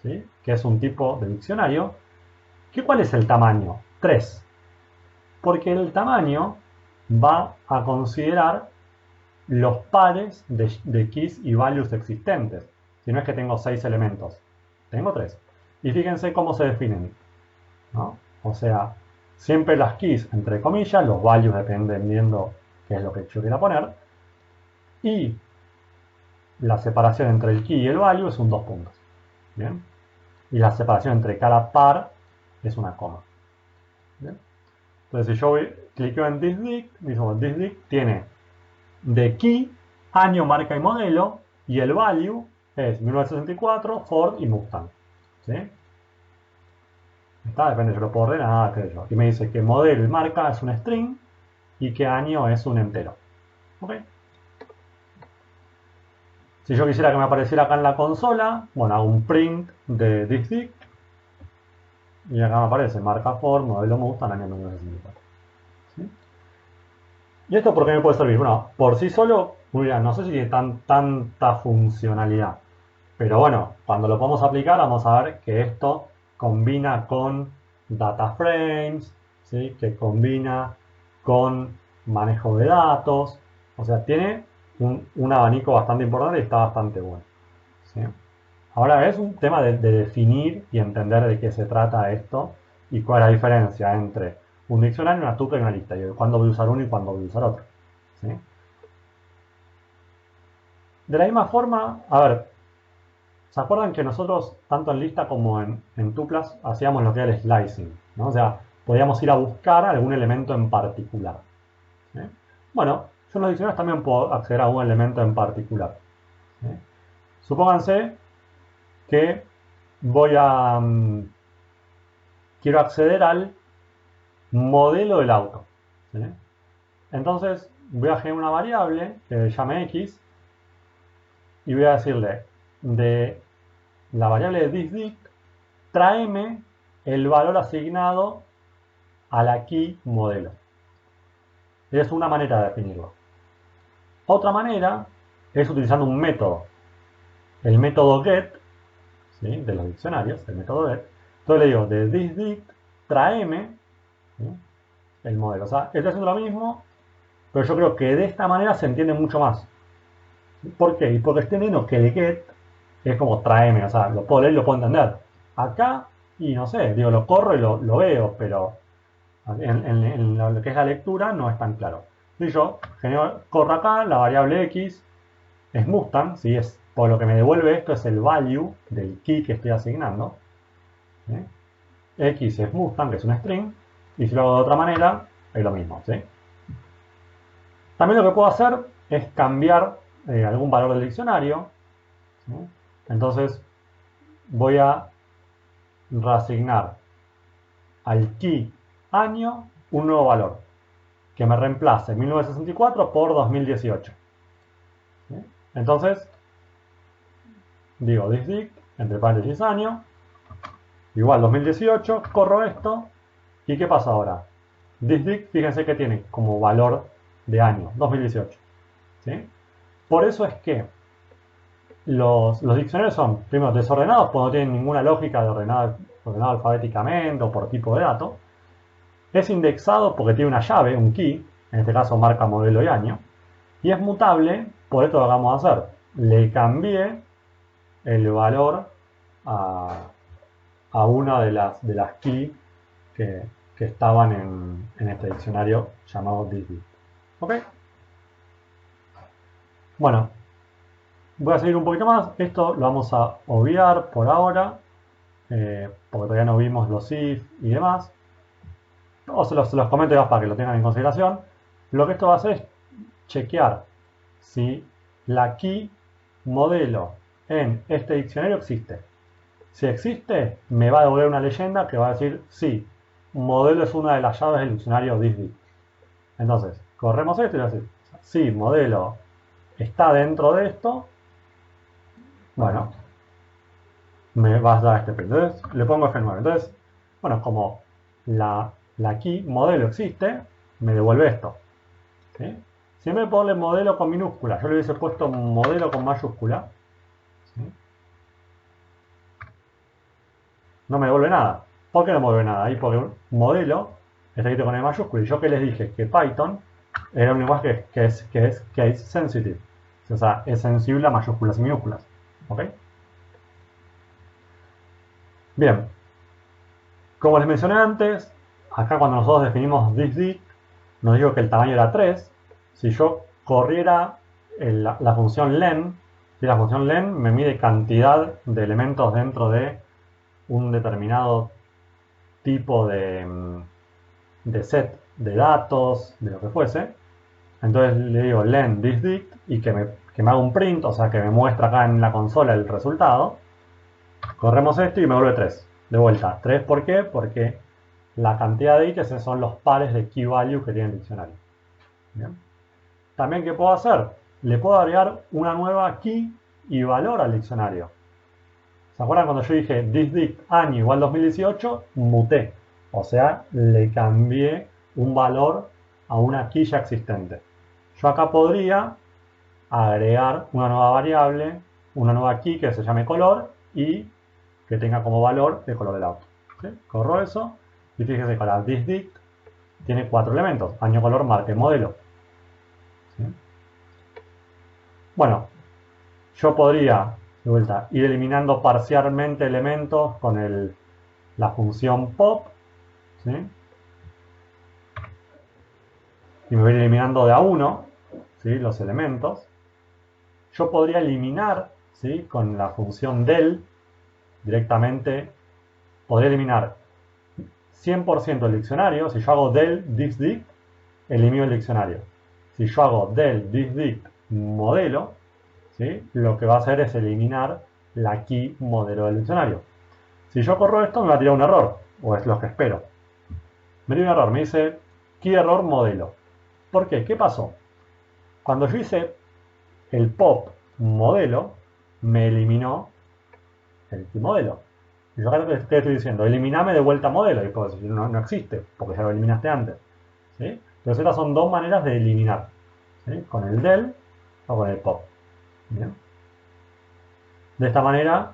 ¿sí? Que es un tipo de diccionario. ¿Cuál es el tamaño? 3. Porque el tamaño va a considerar los pares de keys y values existentes. Si no es que tengo 6 elementos, tengo 3. Y fíjense cómo se definen, ¿no? O sea, siempre las keys entre comillas, los values dependiendo qué es lo que yo quiera poner, y la separación entre el key y el value es un 2 puntos. ¿Bien? Y la separación entre cada par es una coma. ¿Bien? Entonces, si yo cliqueo en thisdict, mismo thisdict tiene de key, año, marca y modelo, y el value es 1964, Ford y Mustang. ¿Sí? Está, depende, yo lo puedo ordenar, qué sé yo. Y me dice que modelo y marca es un string y que año es un entero. ¿Ok? Si yo quisiera que me apareciera acá en la consola, bueno, hago un print de thisdict y acá me aparece marca Ford, modelo Mustang, año 1964. ¿Sí? ¿Y esto por qué me puede servir? Bueno, por sí solo, no sé si tiene tanta funcionalidad. Pero bueno, cuando lo podamos aplicar, vamos a ver que esto combina con data frames, ¿sí? Que combina con manejo de datos. O sea, tiene un abanico bastante importante y está bastante bueno. ¿Sí? Ahora es un tema de definir y entender de qué se trata esto y cuál es la diferencia entre un diccionario, una tupla y una lista. Y cuándo voy a usar uno y cuándo voy a usar otro. ¿Sí? De la misma forma, a ver, ¿Se acuerdan que nosotros, tanto en lista como en tuplas, hacíamos lo que era el slicing, ¿no? O sea, podíamos ir a buscar algún elemento en particular. ¿Sí? Bueno, yo en los diccionarios también puedo acceder a un elemento en particular. ¿Sí? Supónganse que voy a... quiero acceder al modelo del auto. ¿Sí? Entonces voy a generar una variable que llame x y voy a decirle de la variable de thisdict, tráeme el valor asignado a la key modelo. Es una manera de definirlo. Otra manera es utilizando un método. El método get, ¿sí? De los diccionarios, el método get. Entonces le digo de thisdict, tráeme, ¿sí? El modelo. O sea, estoy haciendo lo mismo, pero yo creo que de esta manera se entiende mucho más. ¿Por qué? Y porque estoy entendiendo que el get es como tráeme, o sea, lo puedo leer y lo puedo entender. Acá, y no sé, digo, lo corro y lo veo, pero en lo que es la lectura no es tan claro. Y yo corro acá, la variable x es Mustang, ¿sí? Es, por lo que me devuelve esto es el value del key que estoy asignando. ¿Sí? X es Mustang, que es un string, y si lo hago de otra manera, es lo mismo. ¿Sí? También lo que puedo hacer es cambiar algún valor del diccionario. ¿Sí? Entonces voy a reasignar al key año un nuevo valor que me reemplace 1964 por 2018. ¿Sí? Entonces digo thisdict, entre paréntesis año, igual 2018, corro esto, ¿y qué pasa ahora? Thisdict, fíjense que tiene como valor de año, 2018. ¿Sí? Por eso es que los diccionarios son, primero, desordenados, porque no tienen ninguna lógica de ordenado alfabéticamente o por tipo de dato. Es indexado porque tiene una llave, un key, en este caso marca, modelo y año. Y es mutable, por esto lo que vamos a hacer. Le cambié el valor a una de las key que estaban en este diccionario llamado thisdict. ¿Ok? Bueno, voy a seguir un poquito más. Esto lo vamos a obviar por ahora, porque todavía no vimos los if y demás. O se los comento ya para que lo tengan en consideración. Lo que esto va a hacer es chequear si la key modelo en este diccionario existe. Si existe, me va a devolver una leyenda que va a decir, sí, modelo es una de las llaves del diccionario thisdict. Entonces, corremos esto y va a decir, sí, modelo está dentro de esto, bueno, me vas a dar este print. Entonces, le pongo F9. Entonces, bueno, como la key modelo existe, me devuelve esto. ¿Sí? Si en vez de ponerle modelo con minúscula, yo le hubiese puesto modelo con mayúscula, ¿sí? No me devuelve nada. ¿Por qué no me devuelve nada? Ahí porque un modelo está escrito con el mayúscula. Y yo que les dije que Python era un lenguaje que es case sensitive. O sea, es sensible a mayúsculas y minúsculas. ¿Ok? Bien. Como les mencioné antes, acá cuando nosotros definimos thisdict, nos dijo que el tamaño era 3. Si yo corriera la función len, y la función len me mide cantidad de elementos dentro de un determinado tipo de set de datos, de lo que fuese. Entonces le digo len thisdict y que me haga un print, o sea que me muestra acá en la consola el resultado. Corremos esto y me vuelve 3. De vuelta, 3 ¿por qué? Porque la cantidad de ítems son los pares de key value que tiene el diccionario. ¿Bien? También, ¿qué puedo hacer? Le puedo agregar una nueva key y valor al diccionario. ¿Se acuerdan cuando yo dije thisdict año igual 2018? Muté. O sea, le cambié un valor a una key ya existente. Yo acá podría agregar una nueva variable, una nueva key que se llame color y que tenga como valor el color del auto. ¿Sí? Corro eso y fíjense que la thisdict tiene 4 elementos: año, color, marca y modelo. ¿Sí? Bueno, yo podría, de vuelta, ir eliminando parcialmente elementos con la función pop, ¿sí? Y me voy eliminando de a uno, ¿sí? Los elementos. Yo podría eliminar ¿sí? Con la función del, directamente podría eliminar 100% el diccionario. Si yo hago del dictdict, elimino el diccionario. Si yo hago del dictdict modelo, ¿sí? Lo que va a hacer es eliminar la key modelo del diccionario. Si yo corro esto, me va a tirar un error, o es lo que espero. Me dio un error, me dice key error modelo. ¿Por qué? ¿Qué pasó? Cuando yo hice el pop modelo, me eliminó el key modelo. Y yo acá te estoy diciendo, eliminame de vuelta modelo. Y puedo decir, no existe, porque ya lo eliminaste antes. ¿Sí? Entonces estas son dos maneras de eliminar. ¿Sí? Con el del o con el pop. ¿Bien? De esta manera,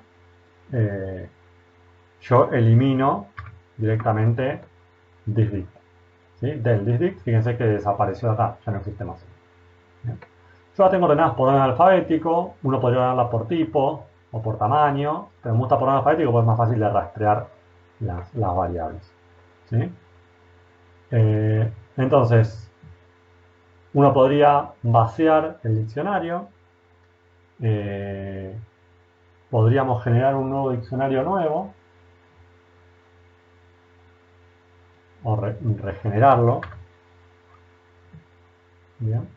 yo elimino directamente thisdict. ¿Sí? Del thisdict, fíjense que desapareció acá, ya no existe más. ¿Bien? Yo la tengo ordenadas por orden alfabético, uno podría ordenarla por tipo o por tamaño, pero me gusta por orden alfabético porque es más fácil de rastrear las variables. ¿Sí? Entonces, uno podría vaciar el diccionario, podríamos generar un nuevo diccionario nuevo, o regenerarlo. Bien.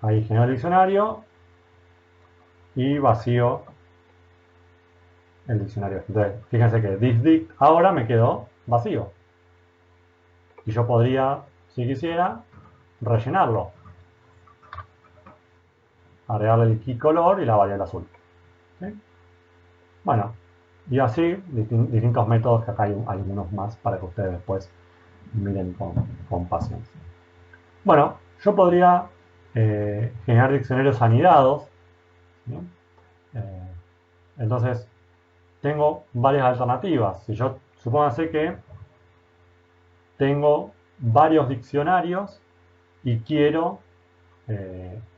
Ahí genero el diccionario y vacío el diccionario. Entonces, fíjense que thisdict ahora me quedó vacío. Y yo podría, si quisiera, rellenarlo. Agregarle el key color y la variable azul. ¿Sí? Bueno, y así distintos métodos, que acá hay algunos más para que ustedes después miren con paciencia. Bueno, yo podría generar diccionarios anidados. ¿Bien? Entonces, tengo varias alternativas. Si yo, supónganse que tengo varios diccionarios y quiero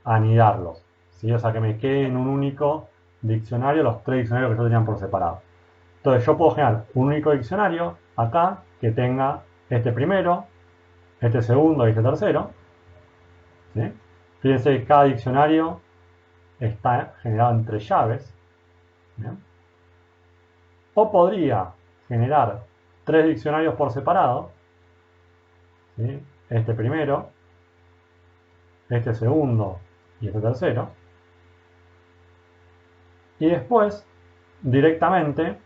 anidarlos. ¿Sí? O sea, que me quede en un único diccionario los tres diccionarios que yo tenía por separado. Entonces yo puedo generar un único diccionario acá que tenga este primero, este segundo y este tercero. ¿Sí? Fíjense que cada diccionario está generado entre llaves. ¿Bien? O podría generar tres diccionarios por separado. ¿Sí? Este primero, este segundo y este tercero. Y después, directamente,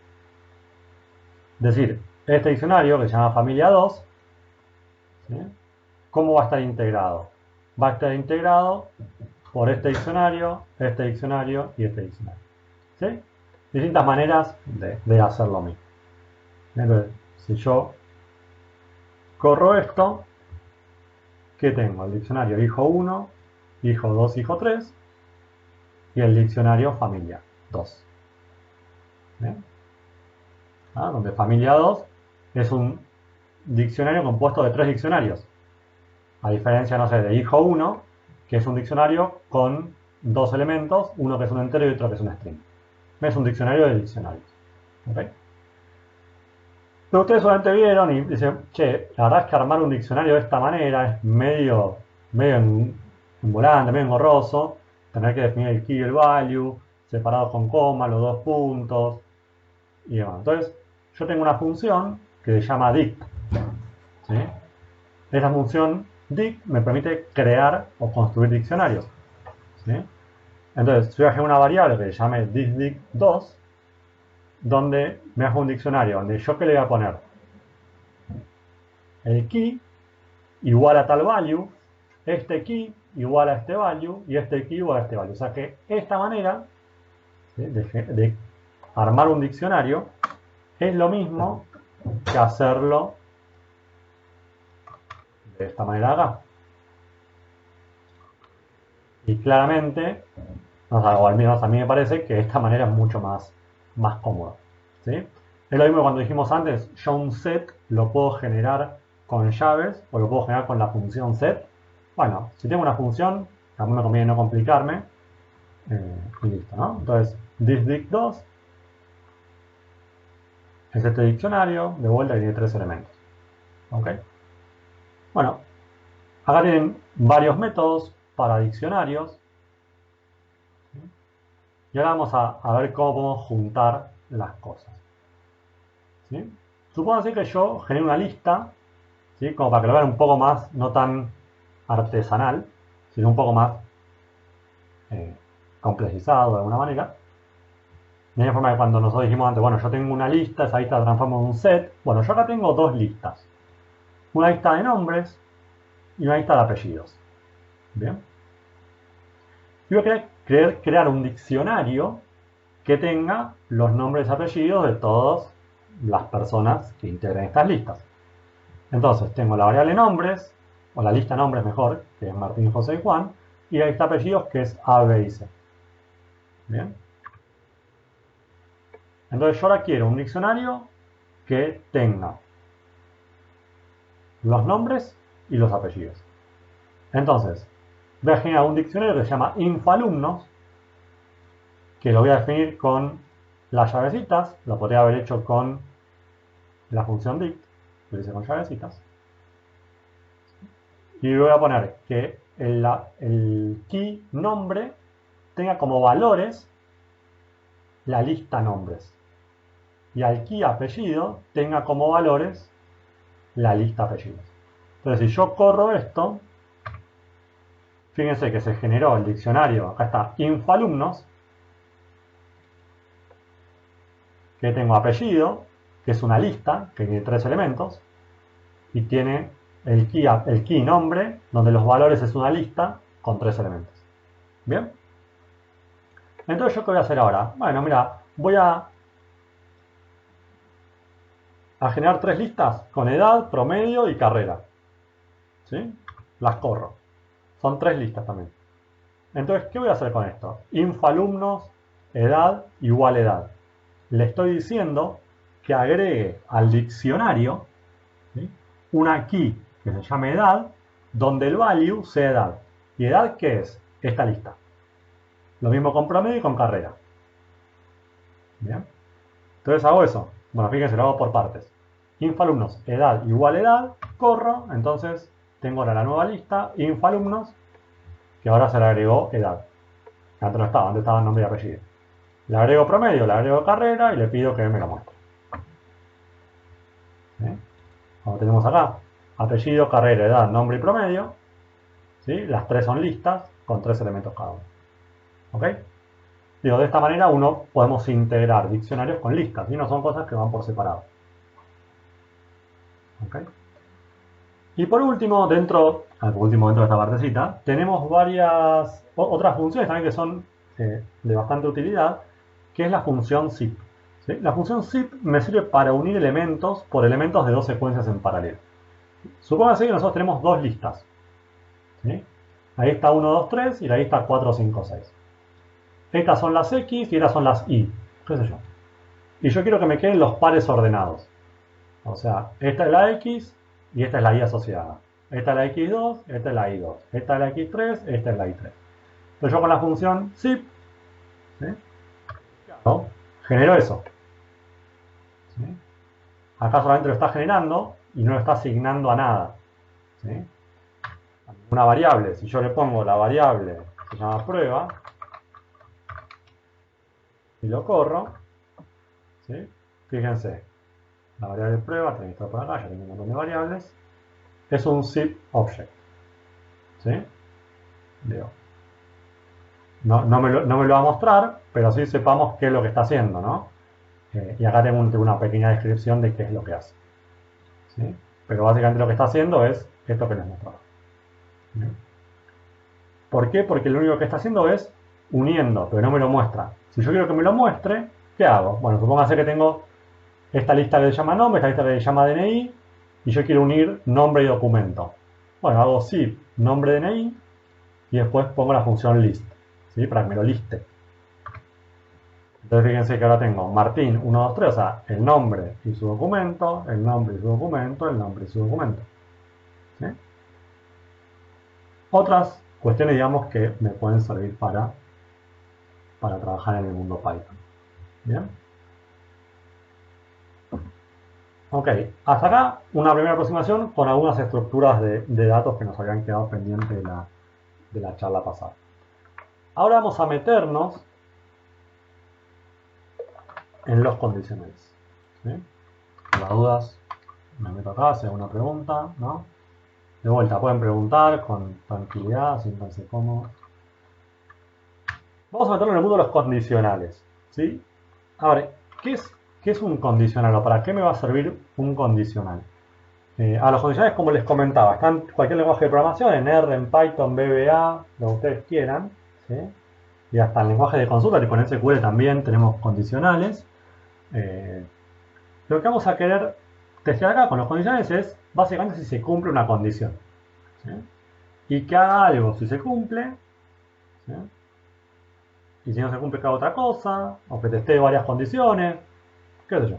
decir, este diccionario, que se llama familia 2, ¿sí? ¿Cómo va a estar integrado? Va a estar integrado por este diccionario y este diccionario. ¿Sí? Distintas maneras de hacer lo mismo. Entonces, si yo corro esto, ¿qué tengo? El diccionario hijo 1, hijo 2, hijo 3 y el diccionario familia 2. ¿Bien? Donde familia 2 es un diccionario compuesto de tres diccionarios. A diferencia, no sé, de hijo 1, que es un diccionario con dos elementos, uno que es un entero y otro que es un string. Es un diccionario de diccionarios. ¿Okay? Pero ustedes solamente vieron y dicen, che, la verdad es que armar un diccionario de esta manera es medio volante, medio engorroso. Tener que definir el key y el value, separados con coma, los dos puntos y demás. Entonces, yo tengo una función que se llama dict. ¿Sí? Esa función dict me permite crear o construir diccionarios. ¿Sí? Entonces, yo voy a generar una variable que se llame thisdict2, donde me hago un diccionario, donde yo qué le voy a poner el key igual a tal value, este key igual a este value y este key igual a este value. O sea que esta manera, ¿sí?, de armar un diccionario es lo mismo que hacerlo de esta manera acá. Y claramente, o al menos a mí me parece que esta manera es mucho más cómoda. ¿Sí? Es lo mismo cuando dijimos antes, yo un set lo puedo generar con llaves o lo puedo generar con la función set. Bueno, si tengo una función, a mí me conviene no complicarme, y listo, ¿no? Entonces, thisdict2 es este diccionario, de vuelta que tiene tres elementos. ¿Ok? Bueno, acá tienen varios métodos para diccionarios. Y ahora vamos a ver cómo podemos juntar las cosas. ¿Sí? Supónganse que yo genero una lista, ¿sí? Como para que lo vean un poco más, no tan artesanal, sino un poco más eh, complejizado de alguna manera. De la forma que cuando nosotros dijimos antes, bueno, yo tengo una lista, esa lista la transformo en un set. Bueno, yo acá tengo dos listas. Una lista de nombres y una lista de apellidos. Bien. Yo voy a crear un diccionario que tenga los nombres y apellidos de todas las personas que integren estas listas. Entonces, tengo la variable nombres, o la lista nombres mejor, que es Martín, José y Juan, y la lista apellidos, que es A, B y C. Bien. Entonces, yo ahora quiero un diccionario que tenga los nombres y los apellidos. Entonces, voy a generar un diccionario que se llama infalumnos, que lo voy a definir con las llavecitas. Lo podría haber hecho con la función dict, lo hice con llavecitas. Y voy a poner que el key nombre tenga como valores la lista nombres. Y al key apellido tenga como valores la lista apellidos. Entonces, si yo corro esto, fíjense que se generó el diccionario, acá está infalumnos, que tengo apellido, que es una lista, que tiene 3 elementos, y tiene el key nombre, donde los valores es una lista con 3 elementos. ¿Bien? Entonces, ¿yo qué voy a hacer ahora? Bueno, mira, voy a generar 3 listas con edad, promedio y carrera. ¿Sí? Las corro. Son 3 listas también. Entonces, ¿qué voy a hacer con esto? Infalumnos, edad igual edad. Le estoy diciendo que agregue al diccionario, ¿sí?, una key que se llame edad, donde el value sea edad. ¿Y edad qué es? Esta lista. Lo mismo con promedio y con carrera. ¿Bien? Entonces hago eso. Bueno, fíjense, lo hago por partes. Infalumnos, edad igual edad, corro, entonces tengo ahora la nueva lista, infalumnos, que ahora se le agregó edad. Antes no estaba, antes estaba nombre y apellido. Le agrego promedio, le agrego carrera y le pido que me lo muestre. ¿Sí? Como tenemos acá, apellido, carrera, edad, nombre y promedio. ¿Sí? Las 3 son listas con 3 elementos cada uno. ¿Ok? Digo, de esta manera podemos integrar diccionarios con listas, y no son cosas que van por separado. ¿Ok? Y por último, dentro de esta partecita, tenemos varias otras funciones también que son de bastante utilidad, que es la función zip. ¿Sí? La función zip me sirve para unir elementos por elementos de 2 secuencias en paralelo. Supóngase que nosotros tenemos 2 listas. ¿Sí? Ahí está 1, 2, 3 y ahí está 4, 5, 6. Estas son las X y estas son las Y. ¿Qué sé yo? Y yo quiero que me queden los pares ordenados. O sea, esta es la X y esta es la Y asociada. Esta es la X2, esta es la Y2. Esta es la X3, esta es la Y3. Entonces yo con la función zip, ¿sí?, ¿no?, genero eso. ¿Sí? Acá solamente lo está generando y no lo está asignando a nada. ¿Sí? Una variable, si yo le pongo la variable que se llama prueba y lo corro, ¿sí?, fíjense, la variable prueba, tenéis que estar por acá, ya tengo un montón de variables, es un zip object. ¿Sí? Digo, no me lo va a mostrar, pero sí sepamos qué es lo que está haciendo, ¿no? Y acá tengo una pequeña descripción de qué es lo que hace. ¿Sí? Pero básicamente lo que está haciendo es esto que les mostraba. ¿Sí? ¿Por qué? Porque lo único que está haciendo es uniendo, pero no me lo muestra. Si yo quiero que me lo muestre, ¿qué hago? Bueno, supóngase que tengo esta lista que se llama nombre, esta lista que se llama DNI, y yo quiero unir nombre y documento. Bueno, hago zip nombre DNI y después pongo la función list, ¿sí?, para que me lo liste. Entonces fíjense que ahora tengo Martín 1, 2, 3, o sea, el nombre y su documento, el nombre y su documento, el nombre y su documento. ¿Sí? Otras cuestiones, digamos, que me pueden servir para trabajar en el mundo Python. ¿Bien? Ok, hasta acá una primera aproximación con algunas estructuras de datos que nos habían quedado pendientes de la charla pasada. Ahora vamos a meternos en los condicionales. ¿Sí? Por las dudas, me meto acá, si hay alguna pregunta, ¿no? De vuelta, pueden preguntar con tranquilidad, siéntanse cómodos. Vamos a meterlo en el mundo de los condicionales, ¿sí? A ver, ¿qué es un condicional o para qué me va a servir un condicional? A los condicionales, como les comentaba, están en cualquier lenguaje de programación, en R, en Python, VBA, lo que ustedes quieran, ¿sí? Y hasta en lenguaje de consulta, y con SQL también tenemos condicionales. Lo que vamos a querer testear acá con los condicionales es básicamente si se cumple una condición, ¿sí? Y que haga algo si se cumple, ¿sí? Y si no se cumple que haga otra cosa, o que testee varias condiciones, qué sé yo.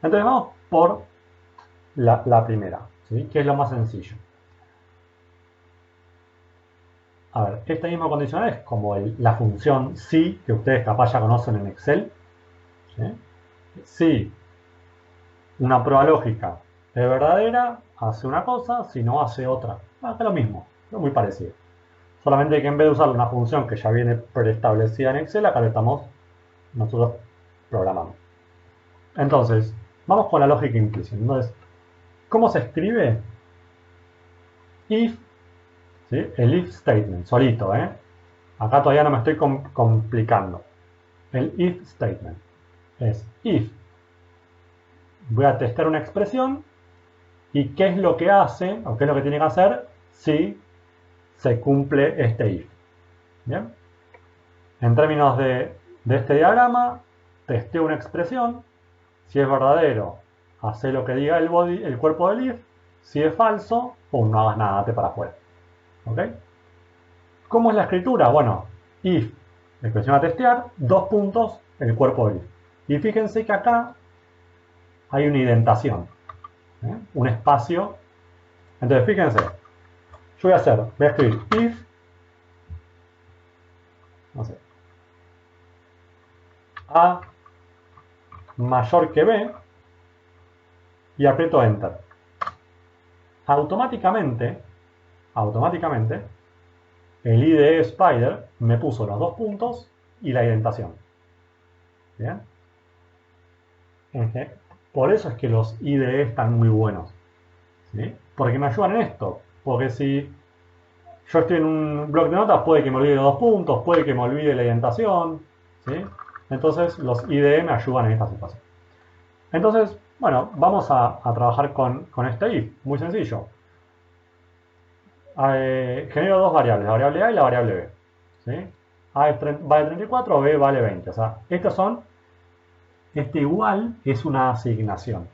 Entonces vamos por la primera, ¿sí? Que es lo más sencillo. A ver, esta misma condicional es como la función si, que ustedes capaz ya conocen en Excel, ¿sí? Si una prueba lógica es verdadera, hace una cosa, si no hace otra. Es lo mismo, es muy parecido. Solamente que en vez de usar una función que ya viene preestablecida en Excel, acá le estamos nosotros programando. Entonces, vamos con la lógica implícita. Entonces, ¿cómo se escribe? If, ¿sí? El if statement, solito, ¿eh? Acá todavía no me estoy complicando. El if statement es if. Voy a testar una expresión y qué es lo que hace, o qué es lo que tiene que hacer si se cumple este if. ¿Bien? En términos de este diagrama, testeo una expresión. Si es verdadero, hace lo que diga el cuerpo del if. Si es falso, no hagas nada, date para afuera. ¿Ok? ¿Cómo es la escritura? Bueno, if, expresión a testear, dos puntos, el cuerpo del if. Y fíjense que acá hay una indentación, ¿eh? Un espacio. Entonces, fíjense, yo voy a escribir if, no sé, A mayor que B y aprieto Enter. Automáticamente, el IDE Spider me puso los dos puntos y la indentación. ¿Bien? Por eso es que los IDE están muy buenos, ¿sí? Porque me ayudan en esto. Porque si yo estoy en un bloc de notas, puede que me olvide los dos puntos, puede que me olvide la indentación, ¿sí? Entonces los IDE me ayudan en esta situación. Entonces, bueno, vamos a trabajar con este if. Muy sencillo. Genero dos variables, la variable A y la variable B. ¿Sí? A vale 34, B vale 20. O sea, este igual es una asignación.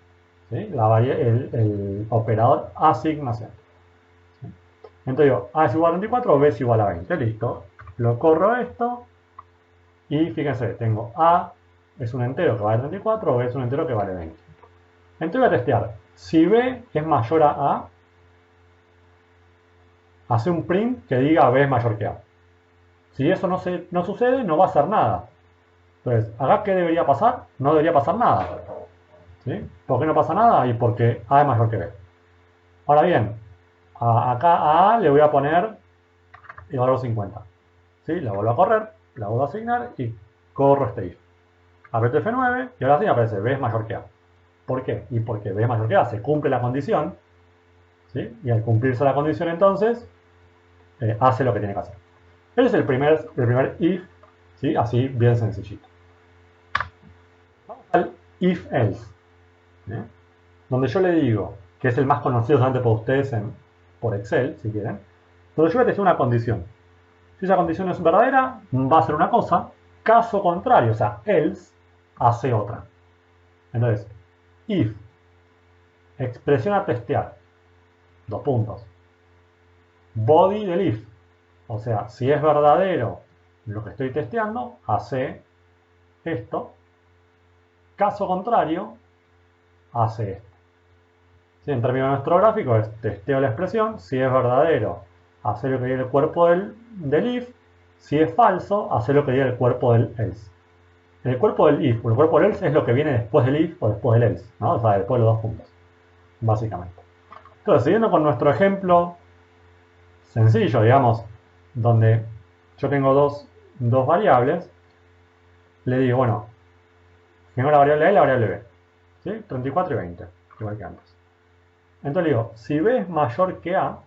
¿Sí? El operador asignación. ¿Sí? Entonces digo, A es igual a 34, B es igual a 20. Listo. Lo corro esto. Y fíjense, tengo A es un entero que vale 34, B es un entero que vale 20. Entonces voy a testear. Si B es mayor a A, hace un print que diga B es mayor que A. Si eso no sucede, no va a hacer nada. Entonces, acá ¿qué debería pasar? No debería pasar nada. ¿Sí? ¿Por qué no pasa nada? Y porque A es mayor que B. Ahora bien, acá a A le voy a poner el valor 50. ¿Sí? La vuelvo a correr, la vuelvo a asignar y corro este if. Aprieto F9 y ahora sí aparece B es mayor que A. ¿Por qué? Y porque B es mayor que A, se cumple la condición. ¿Sí? Y al cumplirse la condición entonces, hace lo que tiene que hacer. Ese es el primer if, ¿sí? Así bien sencillito. Vamos al if else, ¿eh? Donde yo le digo, que es el más conocido solamente por ustedes por Excel, si quieren, donde yo voy a testear una condición. Si esa condición es verdadera, va a hacer una cosa. Caso contrario, o sea, else, hace otra. Entonces, if, expresión a testear, dos puntos. Body del if, o sea, si es verdadero lo que estoy testeando, hace esto. Caso contrario, hace esto. ¿Sí? En términos de nuestro gráfico es testeo la expresión, si es verdadero, hace lo que diga el cuerpo del if, si es falso, hace lo que diga el cuerpo del else. El cuerpo del if o el cuerpo del else es lo que viene después del if o después del else, ¿no? O sea, después de los dos puntos, básicamente. Entonces, siguiendo con nuestro ejemplo sencillo, digamos, donde yo tengo dos variables, le digo, bueno, Tengo la variable A y la variable B. ¿Sí? 34 y 20, igual que antes. Entonces le digo, si B es mayor que A,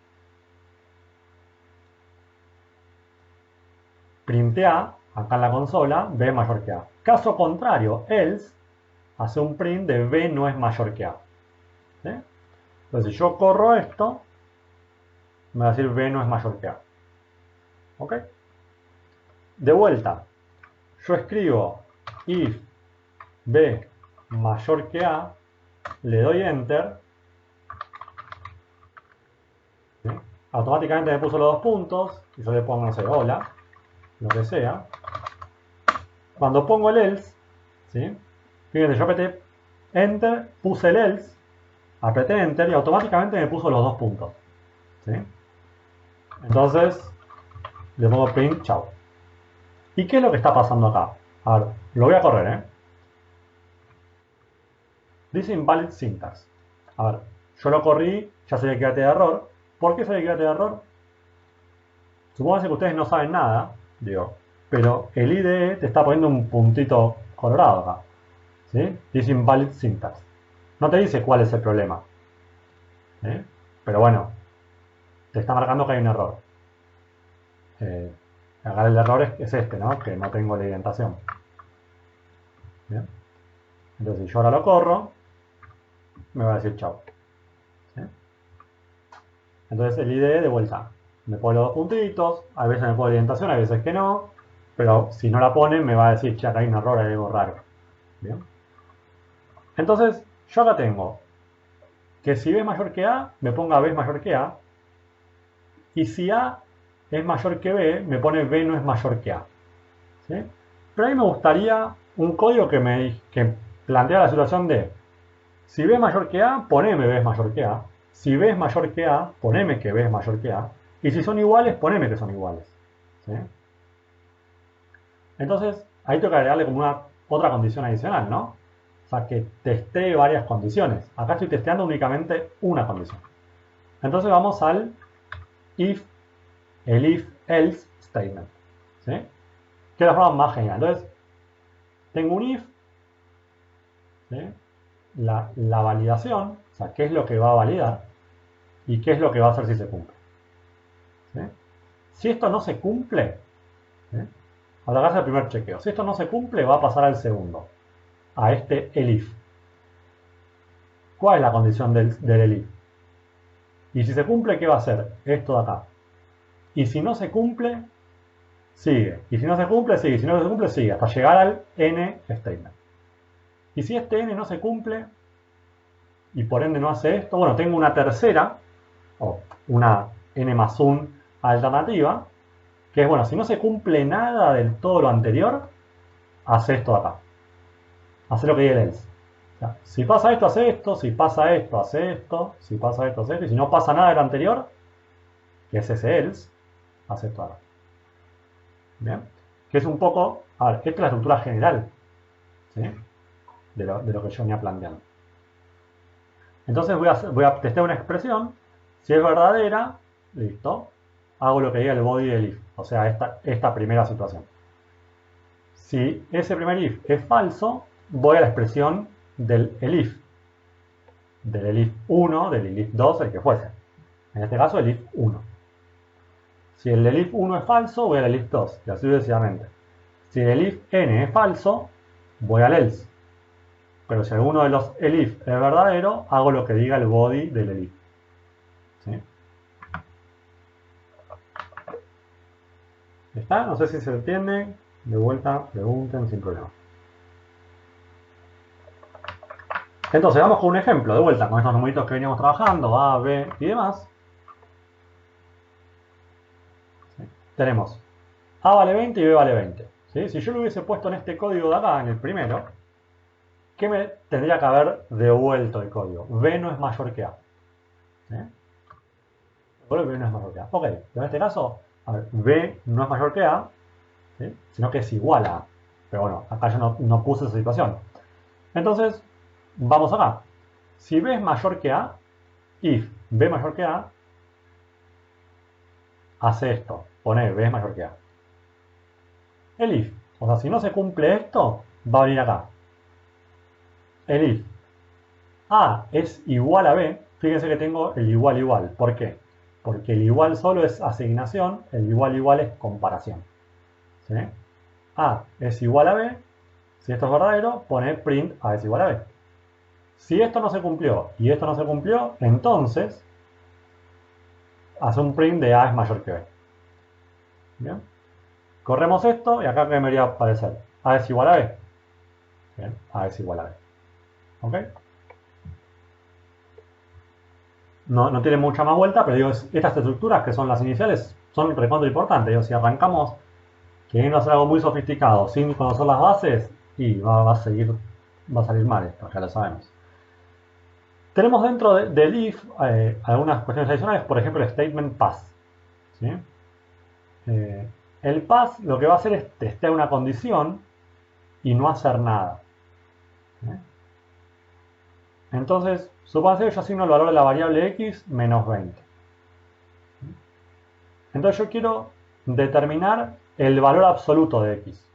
printea, acá en la consola, B es mayor que A. Caso contrario, else, hace un print de B no es mayor que A. ¿Sí? Entonces si yo corro esto, me va a decir B no es mayor que A. ¿Ok? De vuelta, yo escribo if B mayor que A, le doy enter, ¿sí? Automáticamente me puso los dos puntos, y yo le pongo, no sé, hola, lo que sea. Cuando pongo el else, ¿sí? Fíjense, yo apreté enter, puse el else, apreté enter y automáticamente me puso los dos puntos. ¿Sí? Entonces, le pongo print, chao. ¿Y qué es lo que está pasando acá? A ver, lo voy a correr, ¿eh? Dice invalid syntax. A ver, yo lo corrí, ya sabía que iba a tener error. ¿Por qué sabía que iba a tener error? Supongo que ustedes no saben nada, digo, pero el IDE te está poniendo un puntito colorado acá. ¿Sí? Dice invalid syntax. No te dice cuál es el problema. ¿Sí? Pero bueno, te está marcando que hay un error. Acá el error es este, ¿no? Que no tengo la indentación. ¿Bien? Entonces, si yo ahora lo corro, me va a decir chao. ¿Sí? Entonces, el IDE de vuelta me pone los dos puntitos, a veces me pone la indentación, a veces que no, pero si no la pone, me va a decir, che, acá hay un error, hay algo raro. ¿Bien? Entonces, yo acá tengo que si B es mayor que A, me ponga B es mayor que A, y si A es mayor que B, me pone B no es mayor que A. ¿Sí? Pero a mí me gustaría un código que plantea la situación de si B es mayor que A, poneme B es mayor que A. Si B es mayor que A, poneme que B es mayor que A. Y si son iguales, poneme que son iguales. ¿Sí? Entonces, ahí tengo que agregarle como una otra condición adicional, ¿no? O sea, que testee varias condiciones. Acá estoy testeando únicamente una condición. Entonces vamos al el if-else statement. ¿Sí? Que es la forma más genial. Entonces, tengo un if, ¿sí? La validación, o sea, qué es lo que va a validar y qué es lo que va a hacer si se cumple. ¿Sí? Si esto no se cumple, ¿sí? Ahora hacer el primer chequeo. Si esto no se cumple, va a pasar al segundo, a este elif. ¿Cuál es la condición del elif? Y si se cumple, ¿qué va a hacer? Esto de acá. Y si no se cumple, sigue. Y si no se cumple, sigue. Y si no se cumple, sigue. Hasta llegar al n statement. Y si este n no se cumple, y por ende no hace esto, bueno, tengo una tercera, o una n más 1 alternativa, que es, bueno, si no se cumple nada del todo lo anterior, hace esto de acá. Hace lo que dice el else. O sea, si pasa esto, hace esto. Si pasa esto, hace esto. Si pasa esto, hace esto. Y si no pasa nada de lo anterior, que es ese else, hace esto de acá. ¿Bien? Que es un poco, a ver, esta es la estructura general, ¿sí? de lo que yo venía planteando. Entonces voy a testear una expresión. Si es verdadera, listo. Hago lo que diga el body del if. O sea, esta primera situación. Si ese primer if es falso, voy a la expresión del elif. Del elif 1, del elif 2, el que fuese. En este caso, el if 1. Si el elif 1 es falso, voy al elif 2. Y así sucesivamente. Si el elif n es falso, voy al else. Pero si alguno de los elif es verdadero, hago lo que diga el body del elif. ¿Sí? ¿Está? No sé si se entiende. De vuelta, pregunten sin problema. Entonces, vamos con un ejemplo. De vuelta, con estos numeritos que veníamos trabajando, A, B y demás. ¿Sí? Tenemos A vale 20 y B vale 20. ¿Sí? Si yo lo hubiese puesto en este código de acá, en el primero, ¿qué me tendría que haber devuelto el código? B no es mayor que A. ¿Sí? B no es mayor que A. Ok, en este caso, a ver, B no es mayor que A, ¿sí? Sino que es igual a A. Pero bueno, acá yo no puse esa situación. Entonces, vamos acá. Si B es mayor que A, if B es mayor que A, hace esto. Pone B es mayor que A. El if. O sea, si no se cumple esto, va a venir acá. el if A es igual a B, fíjense que tengo el igual igual. ¿Por qué? Porque el igual solo es asignación, el igual igual es comparación. ¿Sí? A es igual a B, si esto es verdadero, pone print A es igual a B. Si esto no se cumplió y esto no se cumplió, entonces hace un print de A es mayor que B. ¿Bien? Corremos esto y acá que me debería aparecer A es igual a B. Bien, A es igual a B. ¿Ok? No tiene mucha más vuelta, pero digo, estas estructuras que son las iniciales son recontra importantes. Digo, si arrancamos queriendo hacer algo muy sofisticado sin conocer las bases, y va a salir mal esto, ya lo sabemos. Tenemos dentro del if algunas cuestiones adicionales, por ejemplo, el statement pass. ¿Sí? El pass lo que va a hacer es testear una condición y no hacer nada. ¿Sí? Entonces, supónganse que yo asigno el valor de la variable x menos 20. Entonces yo quiero determinar el valor absoluto de x.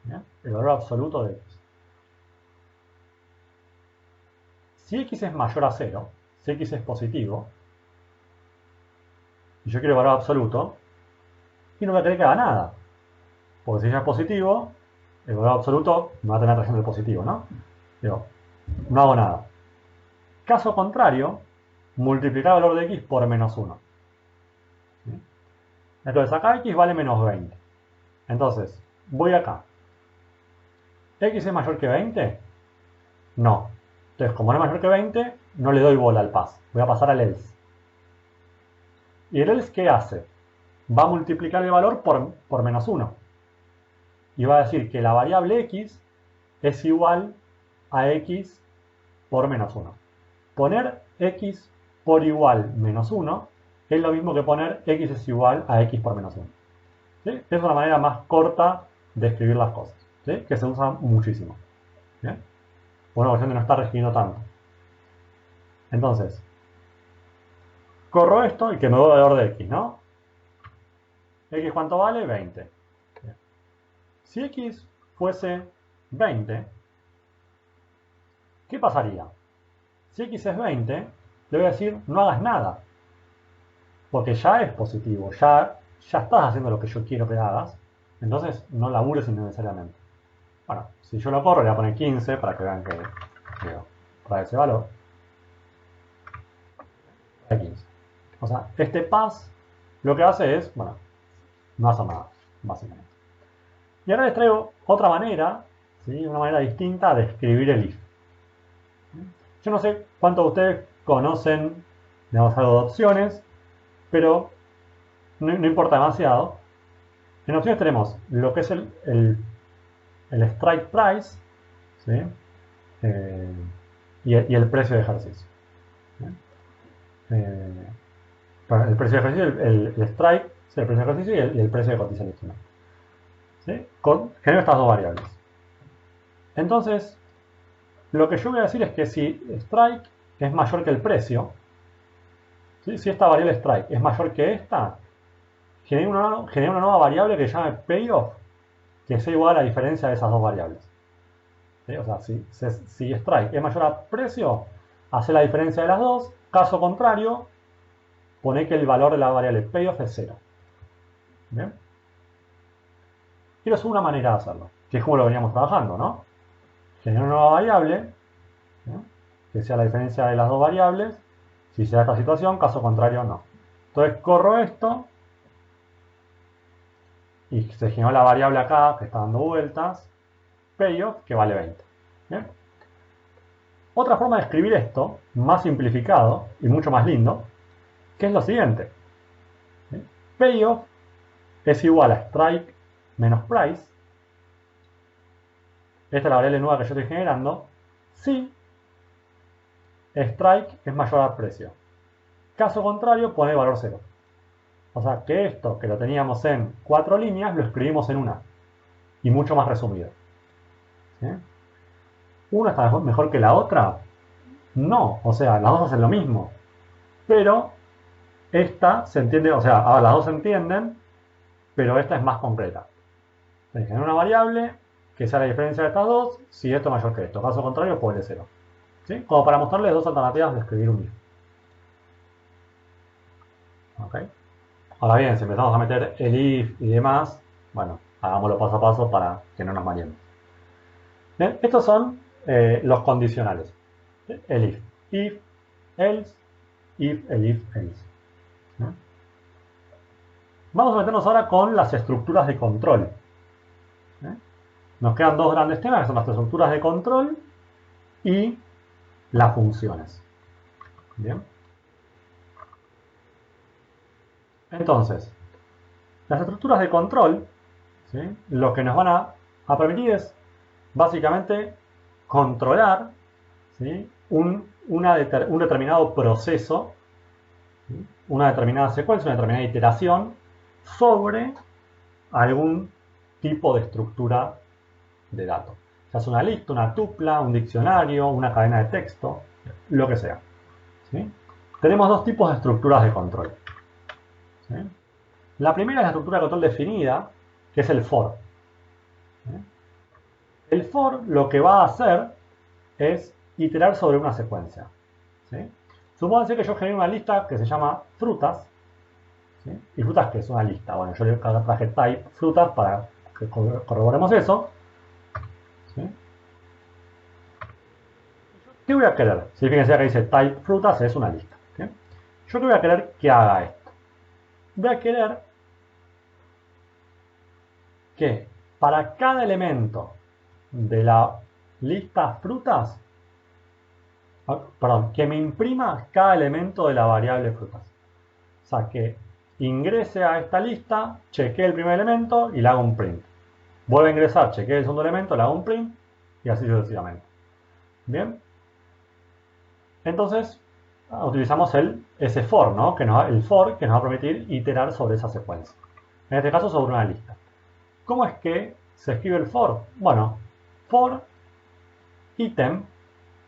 ¿Bien? El valor absoluto de x. Si x es mayor a 0, si x es positivo, y yo quiero el valor absoluto, y no voy a querer que haga nada. Porque si ya es positivo, el valor absoluto me va a tener trayendo el positivo, ¿no? Digo, no hago nada. Caso contrario, multiplicar el valor de x por menos 1. ¿Sí? Entonces acá x vale menos 20. Entonces, voy acá. ¿X es mayor que 20? No. Entonces, como no es mayor que 20, no le doy bola al pass. Voy a pasar al else. ¿Y el else qué hace? Va a multiplicar el valor por menos 1. Y va a decir que la variable x es igual a x por menos 1. Poner x por igual menos 1 es lo mismo que poner x es igual a x por menos 1. ¿Sí? Es una manera más corta de escribir las cosas, ¿sí? Que se usa muchísimo. ¿Bien? Una cuestión de no estar escribiendo tanto. Entonces, corro esto y que me doy el valor de x, ¿no? ¿X cuánto vale? 20. Bien. Si x fuese 20, ¿qué pasaría? Si x es 20, le voy a decir no hagas nada. Porque ya es positivo, ya estás haciendo lo que yo quiero que hagas. Entonces no labures innecesariamente. Bueno, si yo lo corro, le voy a poner 15 para que vean que para ese valor. 15. O sea, este pass lo que hace es, bueno, no hace nada, básicamente. Y ahora les traigo otra manera, ¿sí? Una manera distinta de escribir el if. Yo no sé cuántos de ustedes conocen, digamos, algo de opciones, pero no importa demasiado. En opciones tenemos lo que es el strike price, ¿sí? Y el precio de ejercicio. El precio de ejercicio, el strike, ¿sí? El precio de ejercicio y el precio de cotización. ¿Sí? Genero estas dos variables. Entonces, lo que yo voy a decir es que si strike es mayor que el precio, ¿sí? Si esta variable strike es mayor que esta, genera una nueva variable que se llama payoff, que sea igual a la diferencia de esas dos variables. ¿Sí? O sea, si strike es mayor a precio, hace la diferencia de las dos. Caso contrario, pone que el valor de la variable payoff es 0. ¿Bien? Quiero hacer una manera de hacerlo, que es como lo veníamos trabajando, ¿no? Generar una nueva variable, ¿no? Que sea la diferencia de las dos variables. Si se da esta situación, caso contrario, no. Entonces corro esto y se generó la variable acá que está dando vueltas, payoff, que vale 20. ¿Bien? Otra forma de escribir esto, más simplificado y mucho más lindo, que es lo siguiente. ¿Sí? Payoff es igual a strike menos price. Esta es la variable nueva que yo estoy generando. Si strike es mayor al precio. Caso contrario, pone el valor 0. O sea que esto, que lo teníamos en 4 líneas, lo escribimos en una. Y mucho más resumido. ¿Sí? ¿Una está mejor que la otra? No, o sea, las dos hacen lo mismo. Pero esta se entiende, o sea, ahora las dos se entienden, pero esta es más concreta. Se genera una variable que sea la diferencia de estas dos si esto es mayor que esto. Caso contrario, ponle 0. ¿Sí? Como para mostrarles dos alternativas de escribir un if. ¿Ok? Ahora bien, si empezamos a meter el if y demás, bueno, hagámoslo paso a paso para que no nos mareemos. Bien, estos son los condicionales. El if. If, else, if, el if, else. ¿No? Vamos a meternos ahora con las estructuras de control. Nos quedan dos grandes temas, que son las estructuras de control y las funciones. Bien. Entonces, las estructuras de control, ¿sí? Lo que nos van a permitir es básicamente controlar, ¿sí? un determinado proceso, ¿sí? Una determinada secuencia, una determinada iteración sobre algún tipo de estructura de datos. Ya sea una lista, una tupla, un diccionario, una cadena de texto, lo que sea. ¿Sí? Tenemos dos tipos de estructuras de control. ¿Sí? La primera es la estructura de control definida, que es el for. ¿Sí? El for lo que va a hacer es iterar sobre una secuencia. ¿Sí? Supónganse que yo generé una lista que se llama frutas. ¿Sí? ¿Y frutas qué es una lista? Bueno, yo le traje type frutas para que corroboremos eso. ¿Sí? ¿Qué voy a querer? Si fíjense que dice type frutas es una lista. ¿Sí? Yo qué voy a querer que haga esto. Voy a querer que para cada elemento de la lista frutas, perdón, que me imprima cada elemento de la variable frutas. O sea, que ingrese a esta lista, chequee el primer elemento y le hago un print. Vuelve a ingresar, chequee el segundo elemento, le hago un print y así sucesivamente. Bien. Entonces, utilizamos ese for, ¿no? El for que nos va a permitir iterar sobre esa secuencia. En este caso, sobre una lista. ¿Cómo es que se escribe el for? Bueno, for item.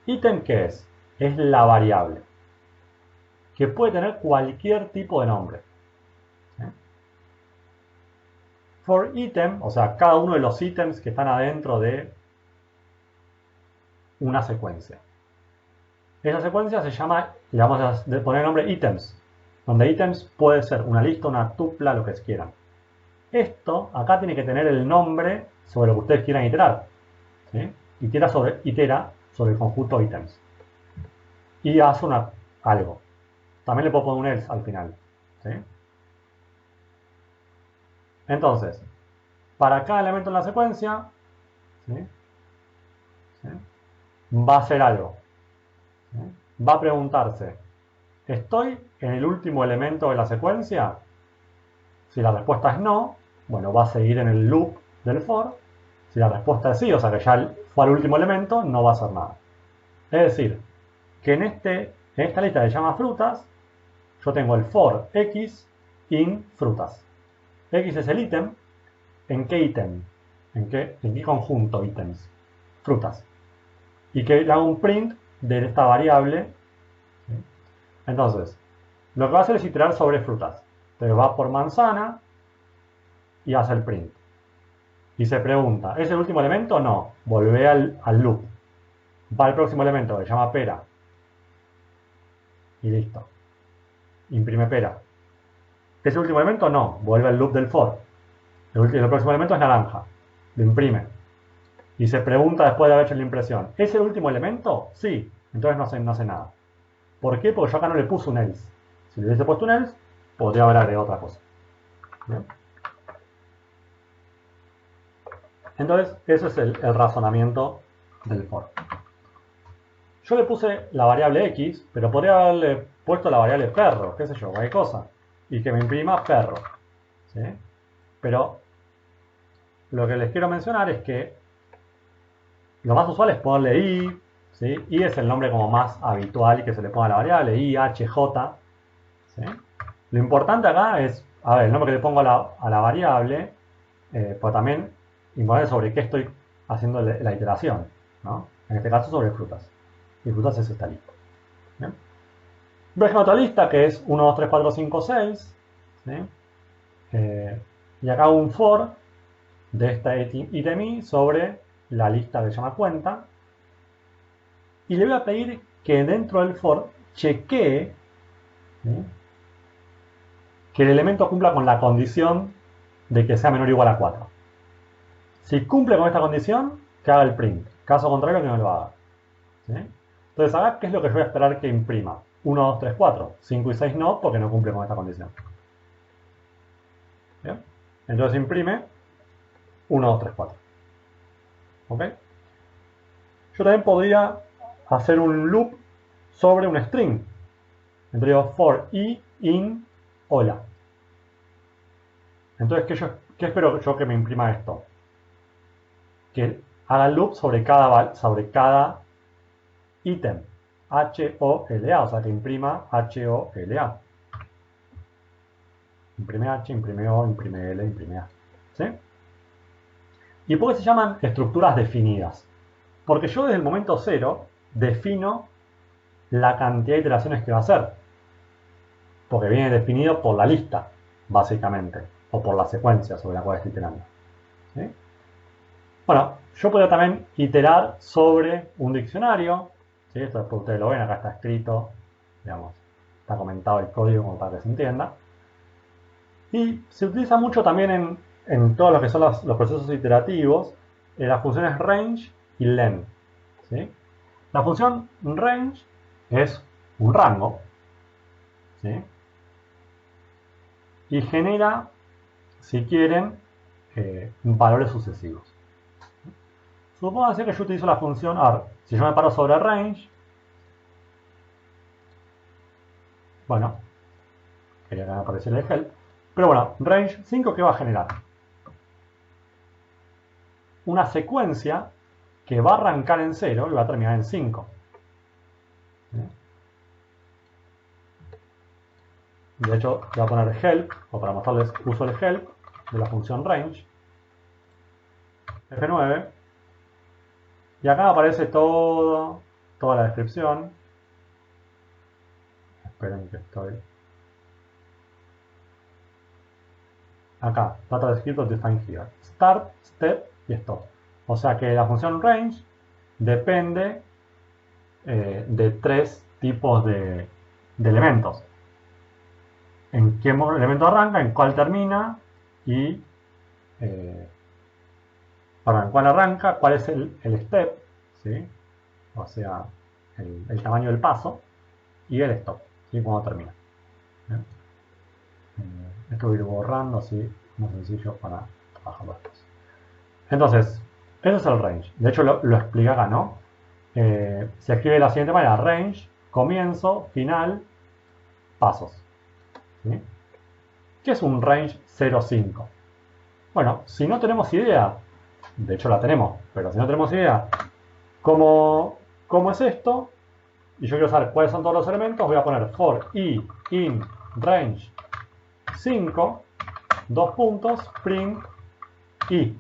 ¿Item qué es? Es la variable, que puede tener cualquier tipo de nombre. ¿Sí? For item, o sea, cada uno de los ítems que están adentro de una secuencia. Esa secuencia se llama, le vamos a poner el nombre ítems, donde ítems puede ser una lista, una tupla, lo que quieran. Esto acá tiene que tener el nombre sobre lo que ustedes quieran iterar. ¿Sí? Itera sobre el conjunto ítems. Y hace algo. También le puedo poner un else al final. ¿Sí? Entonces, para cada elemento en la secuencia, ¿sí? ¿Sí? Va a hacer algo. ¿Sí? Va a preguntarse, ¿estoy en el último elemento de la secuencia? Si la respuesta es no, bueno, va a seguir en el loop del for. Si la respuesta es sí, o sea que ya fue al último elemento, no va a hacer nada. Es decir, que en esta lista que se llama frutas, yo tengo el for x in frutas. X es el ítem. ¿En qué ítem? ¿En qué conjunto ítems? Frutas. Y que le hago un print de esta variable. Entonces, lo que va a hacer es iterar sobre frutas. Entonces va por manzana y hace el print. Y se pregunta, ¿es el último elemento? No. Volvé al loop. Va al próximo elemento, que se llama pera. Y listo. Imprime pera. ¿Es el último elemento? No. Vuelve al loop del for. El próximo elemento es naranja. Lo imprime. Y se pregunta después de haber hecho la impresión, ¿es el último elemento? Sí. Entonces no hace nada. ¿Por qué? Porque yo acá no le puse un else. Si le hubiese puesto un else, podría haber agregado otra cosa. ¿Bien? Entonces, ese es el razonamiento del for. Yo le puse la variable x, pero podría haberle puesto la variable perro, qué sé yo, cualquier cosa. Y que me imprima perro. ¿Sí? Pero lo que les quiero mencionar es que lo más usual es ponerle i. ¿Sí? I es el nombre como más habitual que se le pone a la variable, i, h, j. ¿Sí? Lo importante acá es, a ver, el nombre que le pongo a la variable, pues también importante sobre qué estoy haciendo la iteración, ¿no? En este caso sobre frutas. Y frutas es esta lista. ¿Bien? Voy a otra lista que es 1, 2, 3, 4, 5, 6. ¿Sí? Y acá hago un for de este ítem i sobre la lista que se llama cuenta. Y le voy a pedir que dentro del for chequee, ¿sí?, que el elemento cumpla con la condición de que sea menor o igual a 4. Si cumple con esta condición, que haga el print. Caso contrario, que no lo haga. ¿Sí? Entonces, acá, ¿qué es lo que yo voy a esperar que imprima? 1, 2, 3, 4. 5 y 6 no, porque no cumple con esta condición. ¿Bien? Entonces imprime 1, 2, 3, 4. ¿Ok? Yo también podría hacer un loop sobre un string. Entonces digo for i in hola. Entonces, ¿qué espero yo que me imprima esto? Que haga el loop sobre cada ítem. HOLA, o sea que imprima HOLA. Imprime H, imprime O, imprime L, imprime A. ¿Sí? ¿Y por qué se llaman estructuras definidas? Porque yo desde el momento 0 defino la cantidad de iteraciones que va a hacer. Porque viene definido por la lista, básicamente. O por la secuencia sobre la cual estoy iterando. ¿Sí? Bueno, yo podría también iterar sobre un diccionario. ¿Sí? Esto después ustedes lo ven, acá está escrito. Digamos, está comentado el código como para que se entienda. Y se utiliza mucho también en todos lo que son los procesos iterativos, las funciones range y len. ¿Sí? La función range es un rango, ¿sí?, y genera, si quieren, valores sucesivos. Supongamos que yo utilizo la función, a ver, si yo me paro sobre range, bueno, quería que me apareciera el help, pero bueno, range 5, ¿qué va a generar? Una secuencia que va a arrancar en 0 y va a terminar en 5. ¿Sí? De hecho, voy a poner help, o para mostrarles uso el help de la función range, F9, y acá aparece toda la descripción. Esperen que estoy... Acá, data descriptor defined here. Start, step y stop. O sea que la función range depende de 3 tipos de elementos. En qué elemento arranca, en cuál termina y en cuál arranca, cuál es el step, ¿sí?, o sea, el tamaño del paso, y el stop, ¿sí?, cuando termina. ¿Bien? Esto voy a ir borrando así, más sencillo para trabajarlo después. Entonces, eso es el range. De hecho, lo explica acá, ¿no? Se escribe de la siguiente manera: range, comienzo, final, pasos. ¿Sí? ¿Qué es un range 0,5? Bueno, si no tenemos idea, de hecho la tenemos, pero si no tenemos idea cómo es esto, y yo quiero saber cuáles son todos los elementos, voy a poner for i in range 5, dos puntos, print i.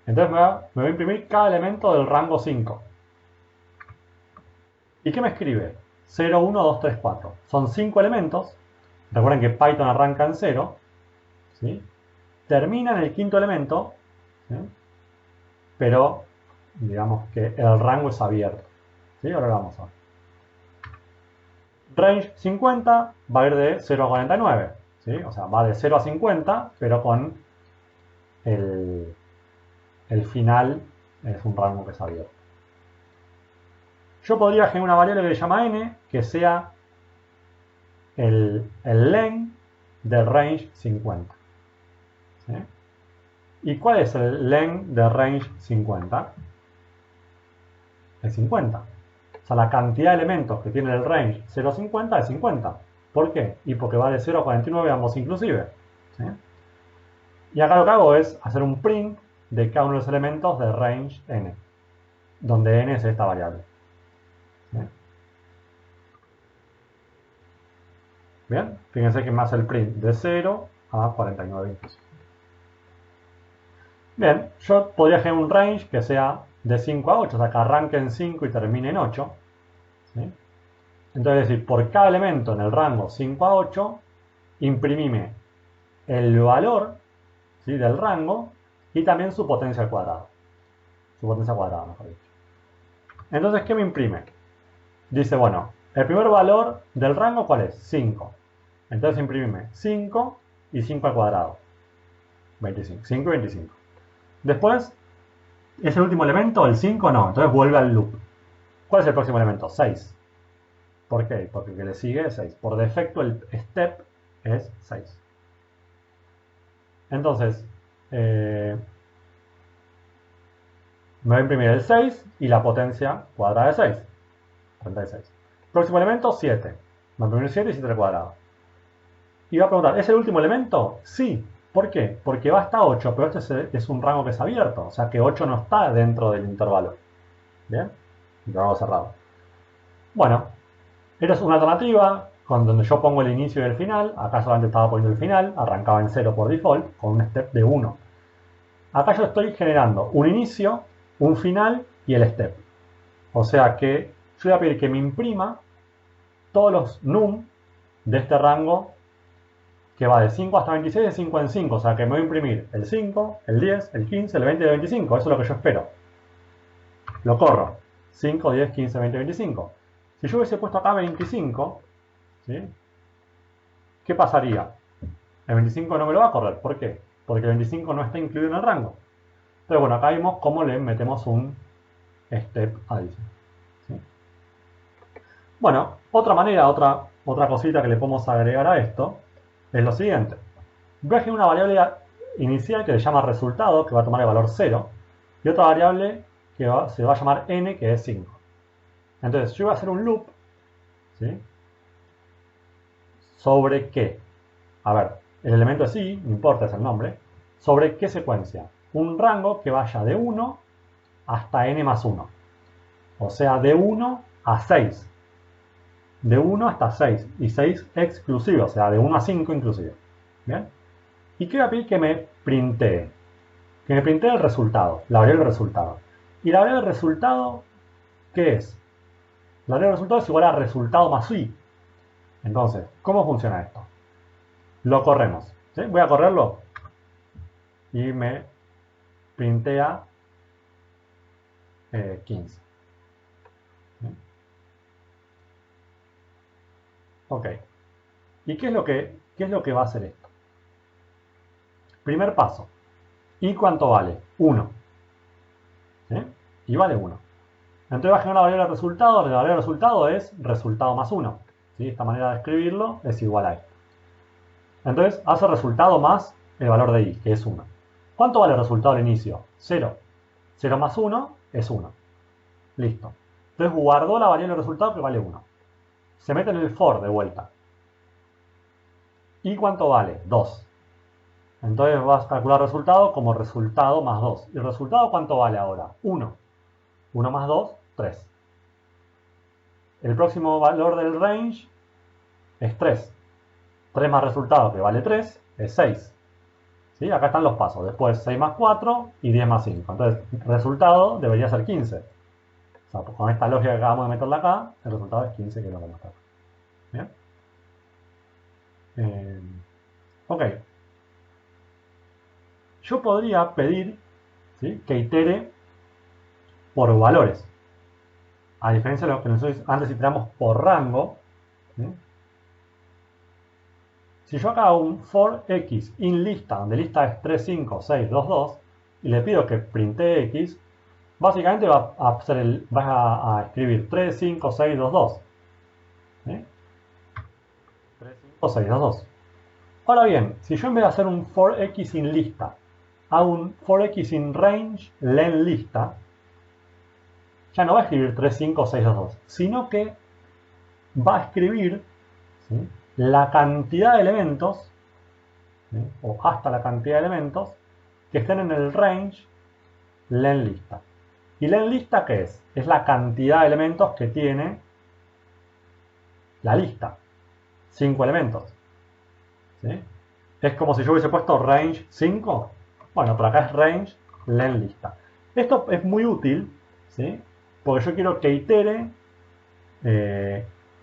Entonces me voy a imprimir cada elemento del rango 5. ¿Y qué me escribe? 0, 1, 2, 3, 4. Son 5 elementos. Recuerden que Python arranca en 0. ¿Sí? Termina en el quinto elemento. ¿Sí? Pero digamos que el rango es abierto. ¿Sí? Ahora lo vamos a ver. Range 50 va a ir de 0 a 49. ¿Sí? O sea, va de 0 a 50, pero con el final es un rango que es abierto. Yo podría generar una variable que se llama n, que sea el len del range 50. ¿Sí? ¿Y cuál es el len del range 50? Es 50. O sea, la cantidad de elementos que tiene el range 0 a 50 es 50. ¿Por qué? Y porque va de 0 a 49 ambos inclusive. ¿Sí? Y acá lo que hago es hacer un print de cada uno de los elementos de range n, donde n es esta variable. ¿Sí? Bien, fíjense que me hace el print de 0 a 49 inclusive. Bien, yo podría generar un range que sea de 5 a 8, o sea, que arranque en 5 y termine en 8. ¿Sí? Entonces, es decir, por cada elemento en el rango 5 a 8, imprimime el valor, ¿sí?, del rango y también su potencia al cuadrado. Su potencia cuadrada, mejor dicho. Entonces, ¿qué me imprime? Dice, bueno, el primer valor del rango, ¿cuál es? 5. Entonces imprime 5 y 5 al cuadrado. 25. 5 y 25. Después, ¿es el último elemento? ¿El 5? No. Entonces vuelve al loop. ¿Cuál es el próximo elemento? 6. ¿Por qué? Porque el que le sigue es 6. Por defecto el step es 6. Entonces, me va a imprimir el 6 y la potencia cuadrada de 6. 36. Próximo elemento, 7. Me va a imprimir 7 y 7 al cuadrado. Y va a preguntar, ¿es el último elemento? Sí. ¿Por qué? Porque va hasta 8, pero este es un rango que es abierto. O sea que 8 no está dentro del intervalo. ¿Bien? Intervalo cerrado. Bueno, esta es una alternativa con donde yo pongo el inicio y el final. Acá solamente estaba poniendo el final. Arrancaba en 0 por default con un step de 1. Acá yo estoy generando un inicio, un final y el step. O sea que yo voy a pedir que me imprima todos los num de este rango que va de 5 hasta 26 de 5 en 5. O sea que me voy a imprimir el 5, el 10, el 15, el 20 y el 25. Eso es lo que yo espero. Lo corro. 5, 10, 15, 20, 25. Si yo hubiese puesto acá 25, ¿sí? ¿Qué pasaría? El 25 no me lo va a correr. ¿Por qué? Porque el 25 no está incluido en el rango. Entonces, bueno, acá vimos cómo le metemos un step adicional. ¿Sí? Bueno, otra manera, otra cosita que le podemos agregar a esto es lo siguiente. Voy a generar una variable inicial que se llama resultado, que va a tomar el valor 0, y otra variable que se va a llamar n, que es 5. Entonces, yo voy a hacer un loop, ¿sí? ¿Sobre qué? A ver, el elemento es i, no importa, es el nombre. ¿Sobre qué secuencia? Un rango que vaya de 1 hasta n más 1. O sea, de 1 a 6. De 1 hasta 6. Y 6 exclusivo, o sea, de 1 a 5 inclusive. ¿Bien? Y quiero pedir que me printee. Que me printee el resultado, la variable resultado. ¿Y la variable resultado qué es? La variable resultado es igual a resultado más i. Entonces, ¿cómo funciona esto? Lo corremos. ¿Sí? Voy a correrlo y me printea 15. ¿Sí? Ok. ¿Y qué es lo que va a hacer esto? Primer paso. ¿Y cuánto vale? 1. ¿Sí? Y vale 1. Entonces va a generar una variable resultado. La variable resultado es resultado más 1. ¿Sí? Esta manera de escribirlo es igual a esto. Entonces hace resultado más el valor de i, que es 1. ¿Cuánto vale el resultado al inicio? 0. 0 más 1 es 1. Listo. Entonces guardó la variable resultado que vale 1. Se mete en el for de vuelta. ¿Y cuánto vale? 2. Entonces vas a calcular el resultado como resultado más 2. ¿Y el resultado cuánto vale ahora? 1. 1 más 2, 3. El próximo valor del range es 3. 3 más resultado, que vale 3, es 6. ¿Sí? Acá están los pasos. Después 6 más 4 y 10 más 5. Entonces, el resultado debería ser 15. O sea, pues con esta lógica que acabamos de meterla acá, el resultado es 15, que es lo que mostramos. ¿Bien? Ok. Yo podría pedir, ¿sí?, que itere por valores. A diferencia de lo que nosotros antes iteramos por rango, ¿sí? Si yo acá hago un for x in lista, donde lista es 3, 5, 6, 2, 2, y le pido que printe x, básicamente va a escribir 3, 5, 6, 2, 2. ¿Sí? 3, 5, 6, 2, 2. Ahora bien, si yo en vez de hacer un for x in lista, hago un for x in range len lista, ya no va a escribir 3, 5, 6, 2, 2, sino que va a escribir, ¿sí?, la cantidad de elementos, ¿sí?, o hasta la cantidad de elementos que estén en el range len lista. ¿Y len lista qué es? Es la cantidad de elementos que tiene la lista. 5 elementos. ¿Sí? Es como si yo hubiese puesto range 5. Bueno, pero acá es range len lista. Esto es muy útil, ¿sí?, porque yo quiero que itere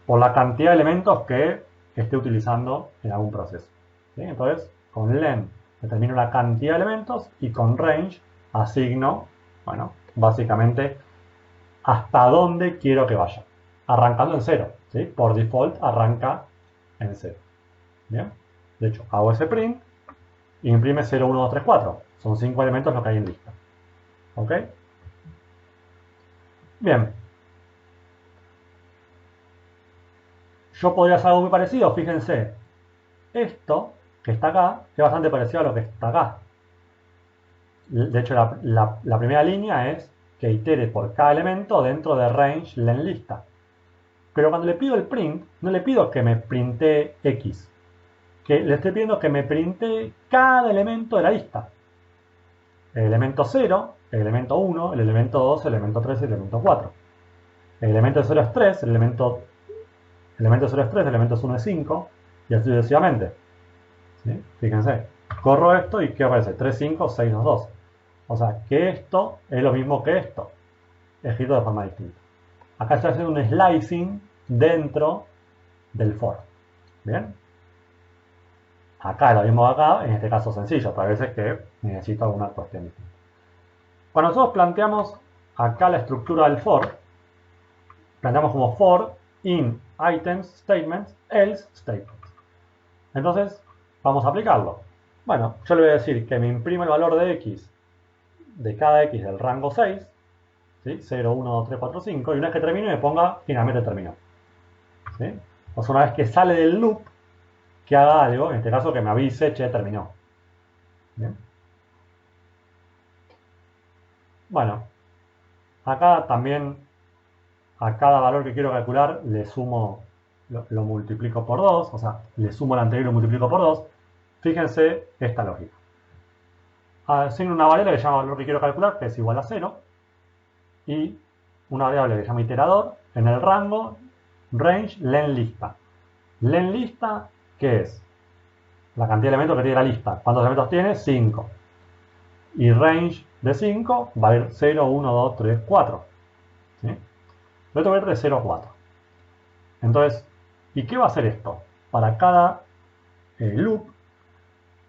por la cantidad de elementos que esté utilizando en algún proceso. ¿Sí? Entonces, con len determino la cantidad de elementos y con range asigno, bueno, básicamente hasta dónde quiero que vaya. Arrancando en 0, ¿sí? Por default arranca en 0. ¿Bien? De hecho, hago ese print y imprime 0, 1, 2, 3, 4. Son 5 elementos lo que hay en lista. ¿Ok? Bien. Yo podría hacer algo muy parecido, fíjense. Esto que está acá es bastante parecido a lo que está acá. De hecho, la primera línea es que itere por cada elemento dentro de range len lista. Pero cuando le pido el print, no le pido que me printe X. Que le estoy pidiendo que me printe cada elemento de la lista. El elemento 0, el elemento 1, el elemento 2, el elemento 3 y el elemento 4. El elemento 0 es 3, el elemento 0 es 3, el elemento 1 es 5, y así sucesivamente. ¿Sí? Fíjense, corro esto y ¿qué aparece? 3, 5, 6, 2, 2. O sea, que esto es lo mismo que esto, escrito de forma distinta. Acá estoy haciendo un slicing dentro del for. ¿Bien? Acá es lo mismo que acá, en este caso sencillo, pero a veces que necesito alguna cuestión distinta. Cuando nosotros planteamos acá la estructura del for, planteamos como for in items statements else statements. Entonces, vamos a aplicarlo. Bueno, yo le voy a decir que me imprime el valor de x, de cada x del rango 6, ¿sí? 0, 1, 2, 3, 4, 5, y una vez que termine me ponga finalmente terminó. ¿Sí? O sea, una vez que sale del loop, que haga algo, en este caso que me avise, che, terminó. ¿Bien? Bueno, acá también a cada valor que quiero calcular le sumo, lo multiplico por 2, o sea, le sumo el anterior y lo multiplico por 2. Fíjense esta lógica. Asigno una variable que se llama valor que quiero calcular, que es igual a 0, y una variable que se llama iterador en el rango range len lista. Len lista, ¿qué es? La cantidad de elementos que tiene la lista. ¿Cuántos elementos tiene? 5. Y range de 5 va a ir 0, 1, 2, 3, 4. ¿Sí? Lo tengo que ir de 0 a 4. Entonces, ¿y qué va a hacer esto? Para cada loop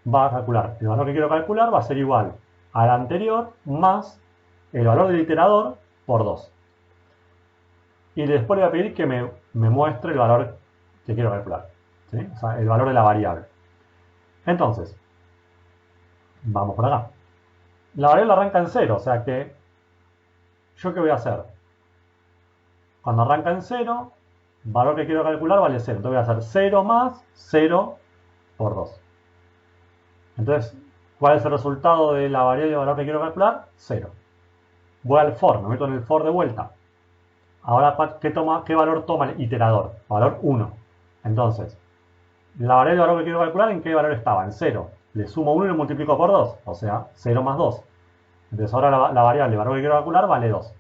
va a calcular. El valor que quiero calcular va a ser igual al anterior más el valor del iterador por 2. Y después le voy a pedir que me muestre el valor que quiero calcular. ¿Sí? O sea, el valor de la variable. Entonces, vamos por acá. La variable arranca en 0, o sea que, ¿yo qué voy a hacer? Cuando arranca en 0, valor que quiero calcular vale 0. Entonces voy a hacer 0 más 0 por 2. Entonces, ¿cuál es el resultado de la variable de valor que quiero calcular? 0. Voy al for, me meto en el for de vuelta. Ahora, ¿qué valor toma el iterador? Valor 1. Entonces, la variable de valor que quiero calcular, ¿en qué valor estaba? En 0. Le sumo 1 y lo multiplico por 2. O sea, 0 más 2. Entonces ahora la variable de valor que quiero calcular vale 2.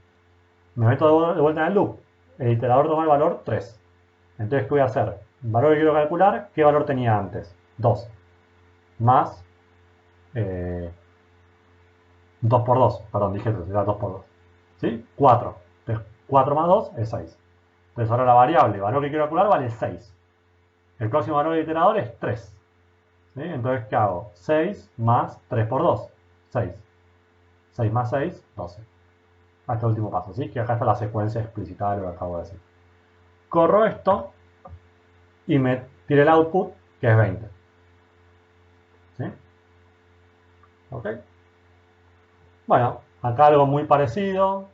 Me meto de vuelta en el loop. El iterador toma el valor 3. Entonces, ¿qué voy a hacer? El valor que quiero calcular, ¿qué valor tenía antes? 2. Más 2 por 2. Perdón, dije 3, era 2 por 2. ¿Sí? 4. Entonces, 4 más 2 es 6. Entonces ahora la variable, el valor que quiero calcular vale 6. El próximo valor del iterador es 3. ¿Sí? Entonces, ¿qué hago? 6 más 3 por 2. 6. 6 más 6, 12. Hasta el último paso, ¿sí? Que acá está la secuencia explicitada de lo que acabo de decir. Corro esto y me tire el output, que es 20. ¿Sí? ¿Ok? Bueno, acá algo muy parecido.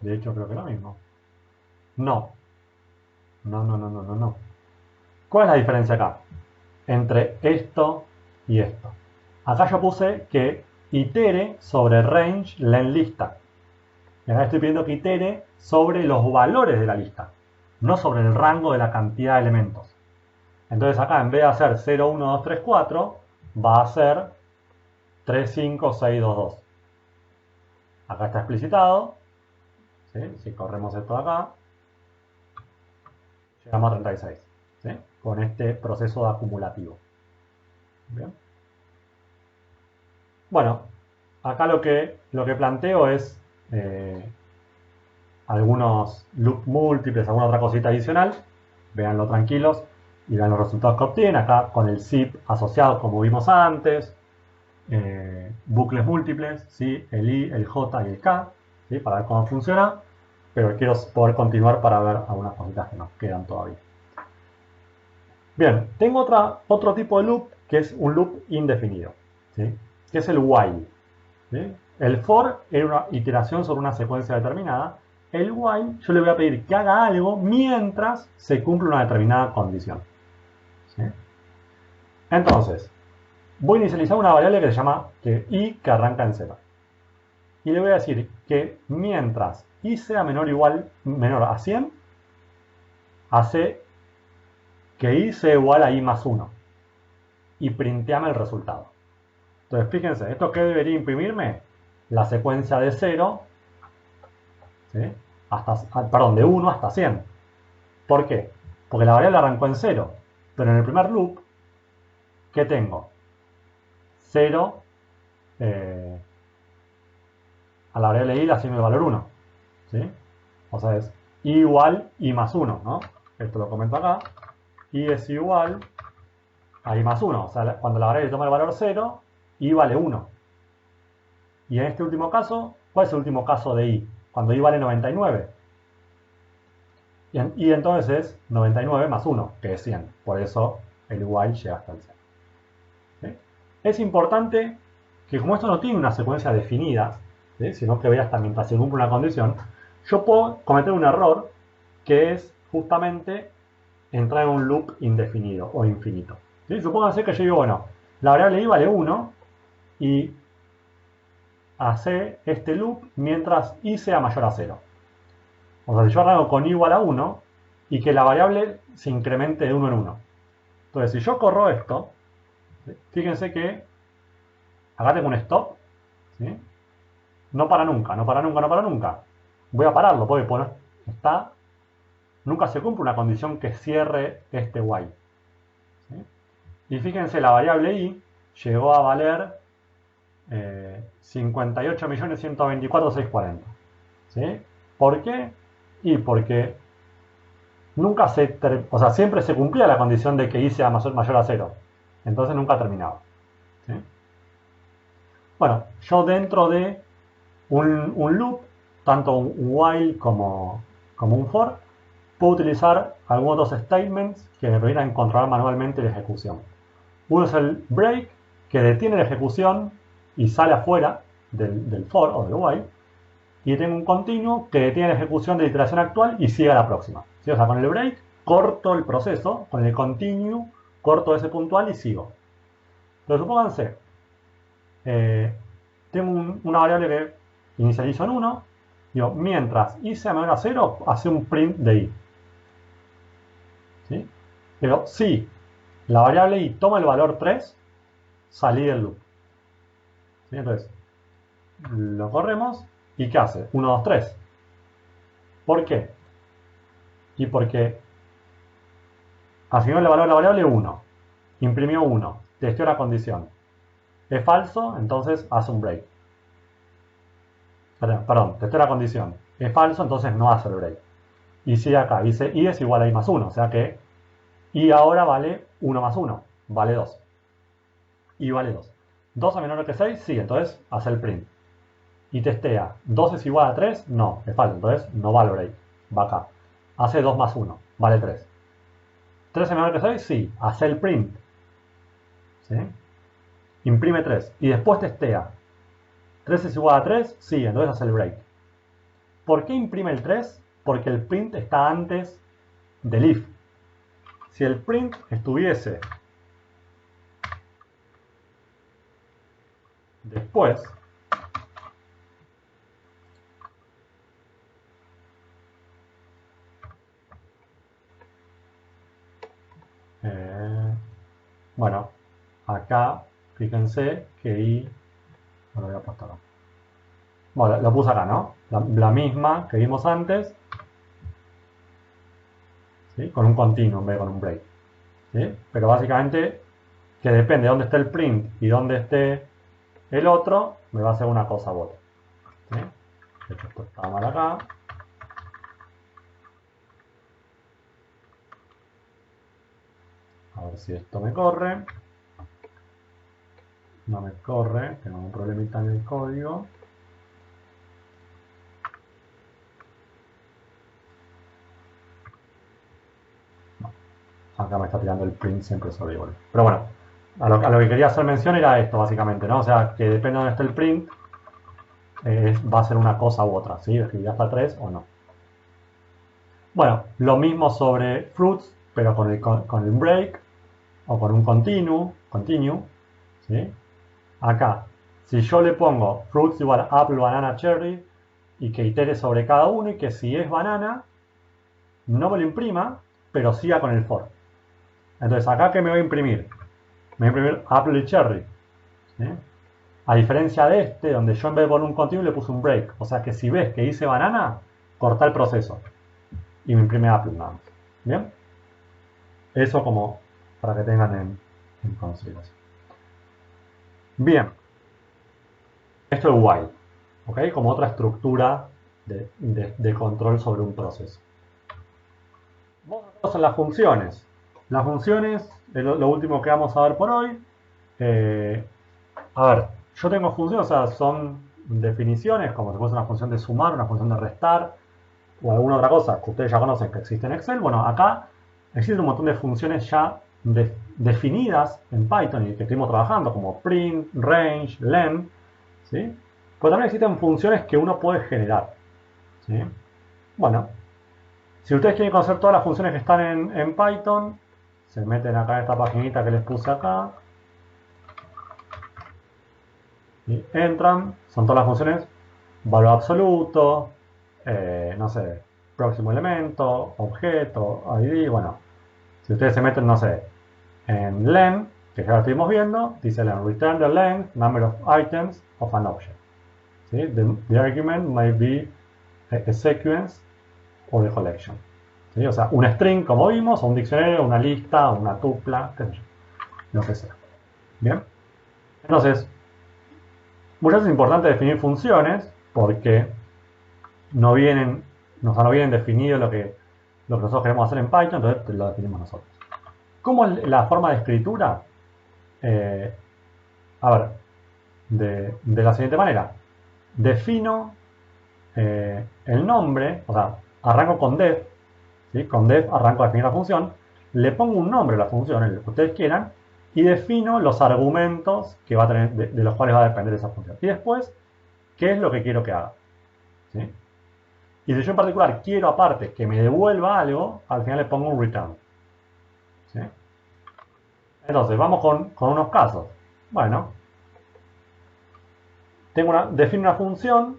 De hecho, creo que es lo mismo. No. No, no, no, no, no, no. ¿Cuál es la diferencia acá? Entre esto y esto. Acá yo puse que itere sobre range len lista. Y acá estoy pidiendo que itere sobre los valores de la lista, no sobre el rango de la cantidad de elementos. Entonces acá en vez de hacer 0, 1, 2, 3, 4, va a ser 3, 5, 6, 2, 2. Acá está explicitado. ¿Sí? Si corremos esto de acá, llegamos a 36. ¿Sí? Con este proceso de acumulativo. Bien. Bueno, acá lo que planteo es algunos loop múltiples, alguna otra cosita adicional. Véanlo tranquilos y vean los resultados que obtienen. Acá con el zip asociado como vimos antes. bucles múltiples, ¿sí? El i, el j y el k, ¿sí? Para ver cómo funciona, pero quiero poder continuar para ver algunas cositas que nos quedan todavía. Bien, tengo otro tipo de loop que es un loop indefinido, ¿sí? Que es el while. ¿Sí? El for era una iteración sobre una secuencia determinada. El while yo le voy a pedir que haga algo mientras se cumple una determinada condición. ¿Sí? Entonces, voy a inicializar una variable que se llama i, que arranca en 0. Y le voy a decir que mientras i sea menor a 100, hace que i sea igual a i más 1 y printeame el resultado. Entonces, fíjense, ¿esto qué debería imprimirme? La secuencia de 0, ¿sí? De 1 hasta 100. ¿Por qué? Porque la variable arrancó en 0, pero en el primer loop, ¿qué tengo? 0 a la variable i le asigno el valor 1, ¿sí? O sea, es i igual i más 1, ¿no? Esto lo comento acá. I es igual a i más 1. O sea, cuando la variable toma el valor 0, i vale 1. Y en este último caso, ¿cuál es el último caso de i? Cuando i vale 99. Y entonces es 99 más 1, que es 100. Por eso el while llega hasta el 100. ¿Sí? Es importante que como esto no tiene una secuencia definida, ¿sí? Sino que voy hasta mientras se cumple una condición, yo puedo cometer un error que es justamente entrar en un loop indefinido o infinito. ¿Sí? Supónganse que yo digo, bueno, la variable i vale 1 y hace este loop mientras i sea mayor a 0. O sea, si yo arranco con i igual a 1 y que la variable se incremente de 1 en 1. Entonces, si yo corro esto, ¿sí? Fíjense que acá tengo un stop, ¿sí? No para nunca, no para nunca, no para nunca. Voy a pararlo porque está, nunca se cumple una condición que cierre este while. ¿Sí? Y fíjense, la variable i llegó a valer 58.124.640. ¿Sí? ¿Por qué? Y porque nunca o sea, siempre se cumplía la condición de que i sea mayor a 0. Entonces nunca terminaba. ¿Sí? Bueno, yo dentro de un loop, tanto un while como un for, puedo utilizar algunos otros statements que me permitan controlar manualmente la ejecución. Uno es el break, que detiene la ejecución y sale afuera del for o del while. Y tengo un continuo que detiene la ejecución de la iteración actual y sigue a la próxima. ¿Sí? O sea, con el break corto el proceso, con el continue corto ese puntual y sigo. Pero supónganse, eh, tengo una variable que inicializo en 1, digo, mientras i sea menor a 0, hace un print de i. ¿Sí? Pero si la variable i toma el valor 3, salí del loop. ¿Sí? Entonces, lo corremos y ¿qué hace? 1, 2, 3. ¿Por qué? Y porque asignó el valor a la variable 1, imprimió 1, testeó la condición. Es falso, entonces hace un break. Perdón, testeó la condición. Es falso, entonces no hace el break. Y sigue acá, dice i es igual a i más 1, o sea que i ahora vale 1 más 1, vale 2. I vale 2. 2 a menor que 6, sí, entonces hace el print. Y testea, 2 es igual a 3, no, es falso, entonces no vale break, va acá. Hace 2 más 1, vale 3. 3 es menor que 6, sí, hace el print. ¿Sí? Imprime 3 y después testea. 3 es igual a 3, sí, entonces hace el break. ¿Por qué imprime el 3? Porque el print está antes del if. Si el print estuviese después, eh, bueno, acá fíjense que i, no lo voy a postar acá. Bueno, lo puse acá, ¿no? La misma que vimos antes, ¿sí? Con un continuo en vez de con un break. ¿Sí? Pero básicamente, que depende de dónde esté el print y dónde esté el otro, me va a hacer una cosa u otra. ¿Sí? De hecho, esto está mal acá. A ver si esto me corre. no me corre, tengo un problemita en el código. No, acá me está tirando el print siempre sobre igual. Pero bueno, a lo que quería hacer mención era esto básicamente, ¿no? O sea, que depende de dónde esté el print, va a ser una cosa u otra, ¿sí? Escribir hasta 3 o no. Bueno, lo mismo sobre fruits, pero con el break o con un continue, ¿sí? Acá, si yo le pongo fruits igual apple, banana, cherry y que itere sobre cada uno y que si es banana, no me lo imprima, pero siga con el for. Entonces, acá, ¿qué me voy a imprimir? Me voy a imprimir apple y cherry, ¿sí? A diferencia de este, donde yo en vez de poner un continuo le puse un break. O sea que si ves que hice banana, corta el proceso y me imprime apple nada más. ¿Bien? Eso como para que tengan en consideración. Bien, esto es while, ¿ok? Como otra estructura de control sobre un proceso. Vamos a las funciones. Las funciones es lo último que vamos a ver por hoy. A ver, yo tengo funciones, o sea, son definiciones, como si fuese una función de sumar, una función de restar, o alguna otra cosa que ustedes ya conocen que existe en Excel. Bueno, acá existen un montón de funciones ya definidas en Python y que estuvimos trabajando, como print, range, len, ¿sí? Pero también existen funciones que uno puede generar, ¿sí? Bueno, si ustedes quieren conocer todas las funciones que están en Python, se meten acá en esta paginita que les puse acá, y entran, son todas las funciones, valor absoluto, no sé, próximo elemento, objeto, ID, bueno, si ustedes se meten, no sé, en len, que ya lo estuvimos viendo, dice len, return the length, number of items of an object. ¿Sí? The argument might be a sequence or a collection. ¿Sí? O sea, un string, como vimos, o un diccionario, una lista, una tupla, qué sé yo, lo que sea. Bien. Entonces, muchas veces es importante definir funciones porque no vienen, no vienen definido lo que nosotros queremos hacer en Python, entonces lo definimos nosotros. ¿Cómo es la forma de escritura? A ver, de la siguiente manera. Defino el nombre, o sea, arranco con def, ¿sí? Con def arranco a definir la función, le pongo un nombre a la función, el que ustedes quieran, y defino los argumentos que va a tener, de los cuales va a depender esa función. Y después, ¿qué es lo que quiero que haga? ¿Sí? Y si yo en particular quiero aparte que me devuelva algo, al final le pongo un return. ¿Sí? Entonces, vamos con unos casos. Bueno, defino una función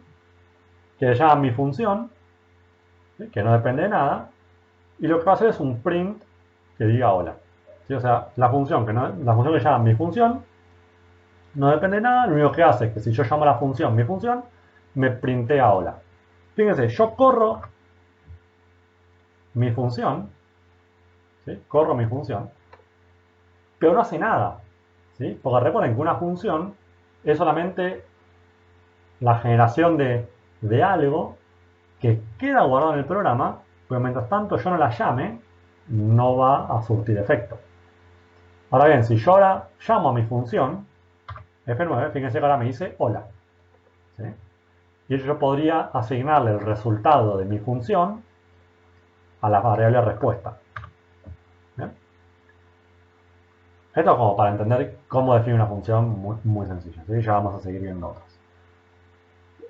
que se llama mi función, ¿sí? Que no depende de nada, y lo que va a hacer es un print que diga hola. ¿Sí? O sea, la función que llama mi función no depende de nada, lo único que hace es que si yo llamo a la función mi función, me printea hola. Fíjense, yo corro mi función, ¿sí? Corro mi función, pero no hace nada, ¿sí? Porque recuerden que una función es solamente la generación de algo que queda guardado en el programa, pero mientras tanto yo no la llame, no va a surtir efecto. Ahora bien, si yo ahora llamo a mi función, F9, fíjense que ahora me dice hola. ¿Sí? Y yo podría asignarle el resultado de mi función a la variable respuesta. ¿Bien? Esto es como para entender cómo definir una función muy, muy sencilla. ¿Sí? Ya vamos a seguir viendo otras.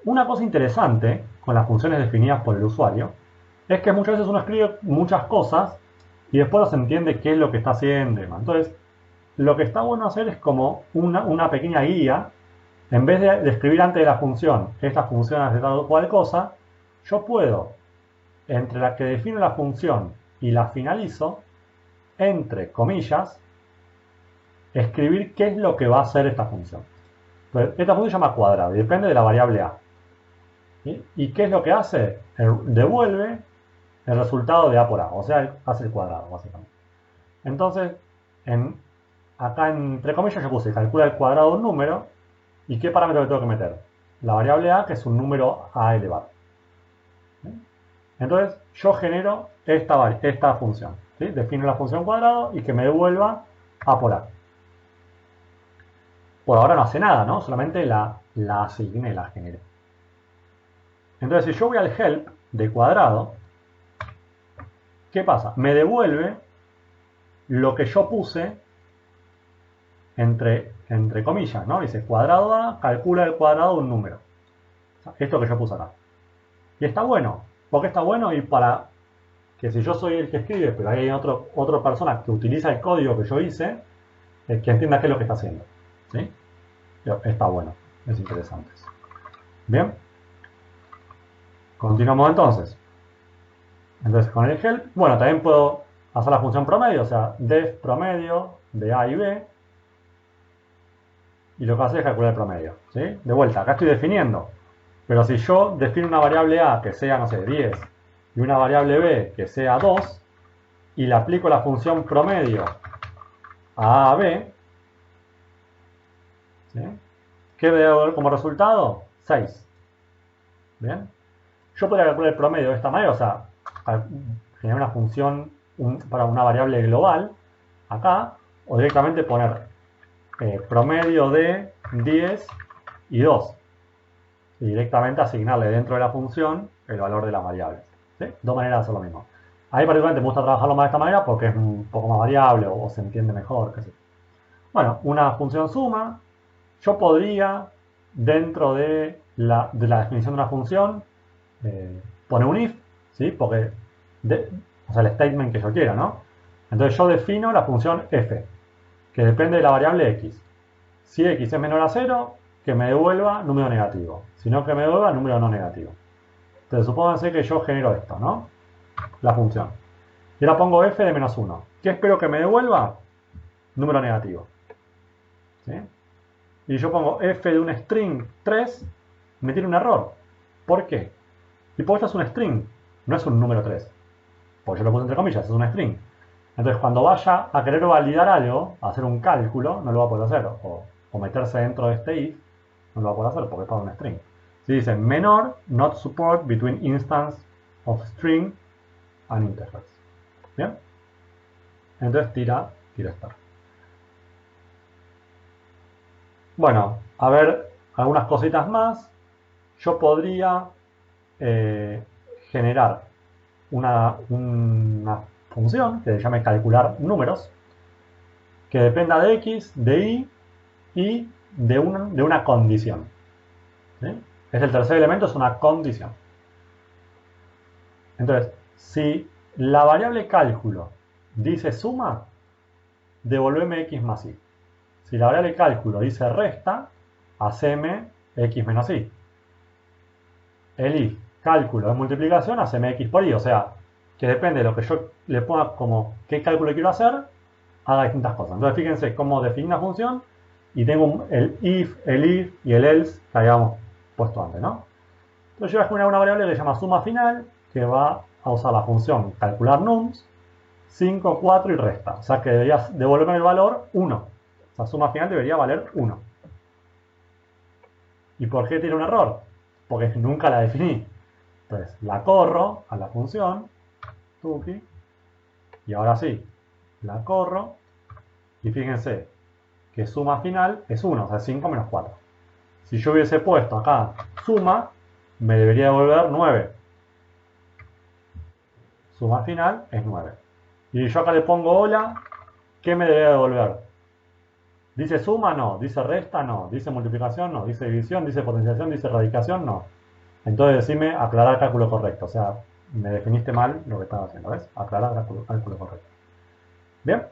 Una cosa interesante con las funciones definidas por el usuario es que muchas veces uno escribe muchas cosas y después no se entiende qué es lo que está haciendo. Entonces, lo que está bueno hacer es como una pequeña guía. En vez de escribir antes de la función, esta función hace tal o cual cosa, yo puedo, entre la que defino la función y la finalizo, entre comillas, escribir qué es lo que va a hacer esta función. Entonces, esta función se llama cuadrado y depende de la variable a. ¿Sí? ¿Y qué es lo que hace? Devuelve el resultado de a por a, o sea, hace el cuadrado, básicamente. Entonces, acá entre comillas yo puse calcula el cuadrado de un número y qué parámetro le tengo que meter. La variable a, que es un número a elevado. ¿Sí? Entonces, yo genero esta función. ¿Sí? Defino la función cuadrado y que me devuelva a por a. por ahora no hace nada, ¿no? Solamente la asigné, la generé. Entonces, si yo voy al help de cuadrado, ¿qué pasa? Me devuelve lo que yo puse entre comillas, ¿no? Dice cuadrado A, calcula el cuadrado de un número. O sea, esto que yo puse acá. Y está bueno. ¿Por qué está bueno? Y para que si yo soy el que escribe, pero hay otra persona que utiliza el código que yo hice, que entienda qué es lo que está haciendo. ¿Sí? Está bueno. Es interesante. Bien. Continuamos entonces. Entonces con el help, bueno, también puedo hacer la función promedio, o sea, def promedio de A y B, y lo que hace es calcular el promedio. ¿Sí? De vuelta, acá estoy definiendo, pero si yo defino una variable A que sea, no sé, 10, y una variable B que sea 2, y le aplico la función promedio a B, ¿sí? ¿Qué debo ver como resultado? 6. ¿Bien? Yo podría calcular el promedio de esta manera, o sea, generar una función para una variable global acá, o directamente poner promedio de 10 y 2 y directamente asignarle dentro de la función el valor de las variables. ¿Sí? Dos maneras de hacer lo mismo. A mí particularmente me gusta trabajarlo más de esta manera porque es un poco más variable o se entiende mejor. Qué sé. Bueno, una función suma, yo podría dentro de la definición de una función poner un if, ¿sí? Porque, o sea, el statement que yo quiera, ¿no? Entonces yo defino la función f, que depende de la variable x. Si x es menor a 0, que me devuelva número negativo. Si no, que me devuelva número no negativo. Entonces supónganse que yo genero esto, ¿no? La función. Y ahora pongo f de menos 1. ¿Qué espero que me devuelva? Número negativo. ¿Sí? Y yo pongo f de un string 3, me tiene un error. ¿Por qué? Y porque esto es un string, no es un número 3. Porque yo lo puse entre comillas, es un string. Entonces cuando vaya a querer validar algo, a hacer un cálculo, no lo va a poder hacer. O meterse dentro de este if, no lo va a poder hacer porque es para un string. Si dice menor, not support between instance of string and integers. ¿Bien? Entonces tira star. Bueno, a ver algunas cositas más. Yo podría generar una función que se llame calcular números que dependa de x, de y y de una condición. ¿Sí? Es el tercer elemento, es una condición. Entonces, si la variable cálculo dice suma, devolveme x más y. Si la variable cálculo dice resta, haceme x menos y. El if cálculo de multiplicación, haceme x por y. O sea, que depende de lo que yo le ponga como qué cálculo quiero hacer, haga distintas cosas. Entonces, fíjense cómo definir una función y tengo el if y el else que habíamos puesto antes, ¿no? Entonces yo voy a generar una variable que se llama suma final, que va a usar la función calcular nums, 5, 4 y resta. O sea que debería devolverme el valor 1. O sea, suma final debería valer 1. ¿Y por qué tiene un error? Porque nunca la definí. Entonces la corro a la función, tuki, y ahora sí, la corro, y fíjense que suma final es 1, o sea, 5 menos 4. Si yo hubiese puesto acá suma, me debería devolver 9. Suma final es 9. Y yo acá le pongo hola, ¿qué me debería devolver? ¿Dice suma? No. ¿Dice resta? No. ¿Dice multiplicación? No. ¿Dice división? ¿Dice potenciación? ¿Dice radicación? No. Entonces decime aclarar el cálculo correcto. O sea, me definiste mal lo que estaba haciendo. ¿Ves? Aclarar el cálculo correcto. Bien.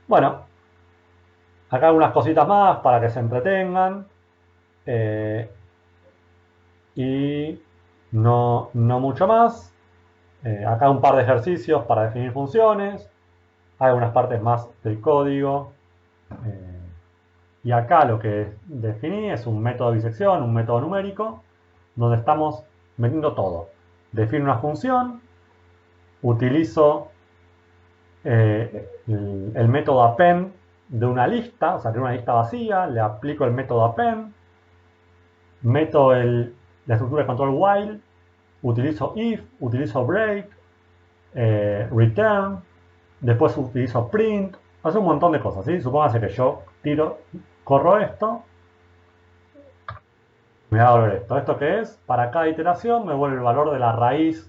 Bueno, acá algunas cositas más para que se entretengan. Y no mucho más. Acá un par de ejercicios para definir funciones. Hay algunas partes más del código. Y acá lo que definí es un método de disección, un método numérico, donde estamos metiendo todo. Defino una función, utilizo el método append de una lista, o sea, de una lista vacía, le aplico el método append, meto la estructura de control while, utilizo if, utilizo break, return, después utilizo print, hace un montón de cosas, ¿sí? Supóngase que yo tiro corro esto, me va a volver esto. ¿Esto qué es? Para cada iteración me vuelve el valor de la raíz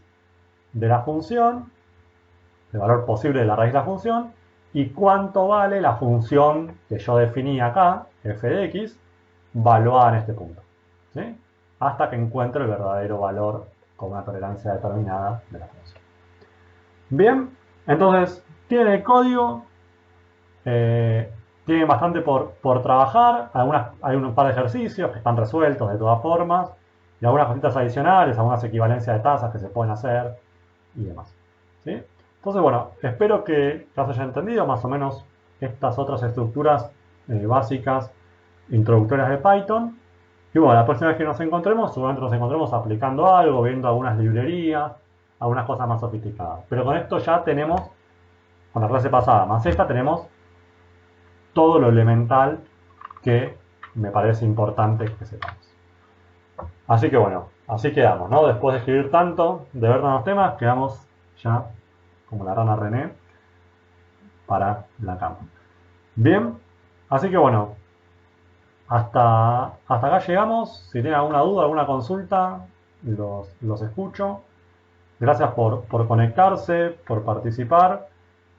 de la función, el valor posible de la raíz de la función, y cuánto vale la función que yo definí acá, f de x, valuada en este punto. ¿Sí? Hasta que encuentre el verdadero valor con una tolerancia determinada de la función. Bien, entonces tiene el código, tiene bastante por trabajar, hay un par de ejercicios que están resueltos de todas formas, y algunas cositas adicionales, algunas equivalencias de tasas que se pueden hacer y demás. ¿Sí? Entonces, bueno, espero que ya se haya entendido más o menos estas otras estructuras básicas introductorias de Python. Y bueno, la próxima vez que nos encontremos, seguramente nos encontremos aplicando algo, viendo algunas librerías, algunas cosas más sofisticadas. Pero con esto ya tenemos, con la clase pasada más esta, tenemos todo lo elemental que me parece importante que sepamos. Así que bueno, así quedamos, ¿no? Después de escribir tanto, de ver tantos temas, quedamos ya como la rana René para la cama. Bien, así que bueno, hasta acá llegamos. Si tienen alguna duda, alguna consulta, los escucho. Gracias por conectarse, por participar.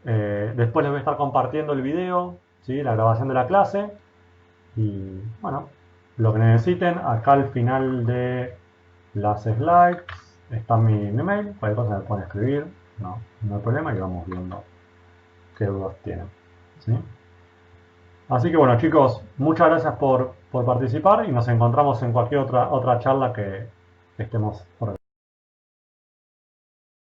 Después les voy a estar compartiendo el video, ¿sí? La grabación de la clase. Y bueno, lo que necesiten, acá al final de las slides está mi mail. Cualquier cosa me pueden escribir, no hay problema, y vamos viendo qué dudas tienen. ¿Sí? Así que bueno, chicos, muchas gracias por participar y nos encontramos en cualquier otra charla que estemos organizando.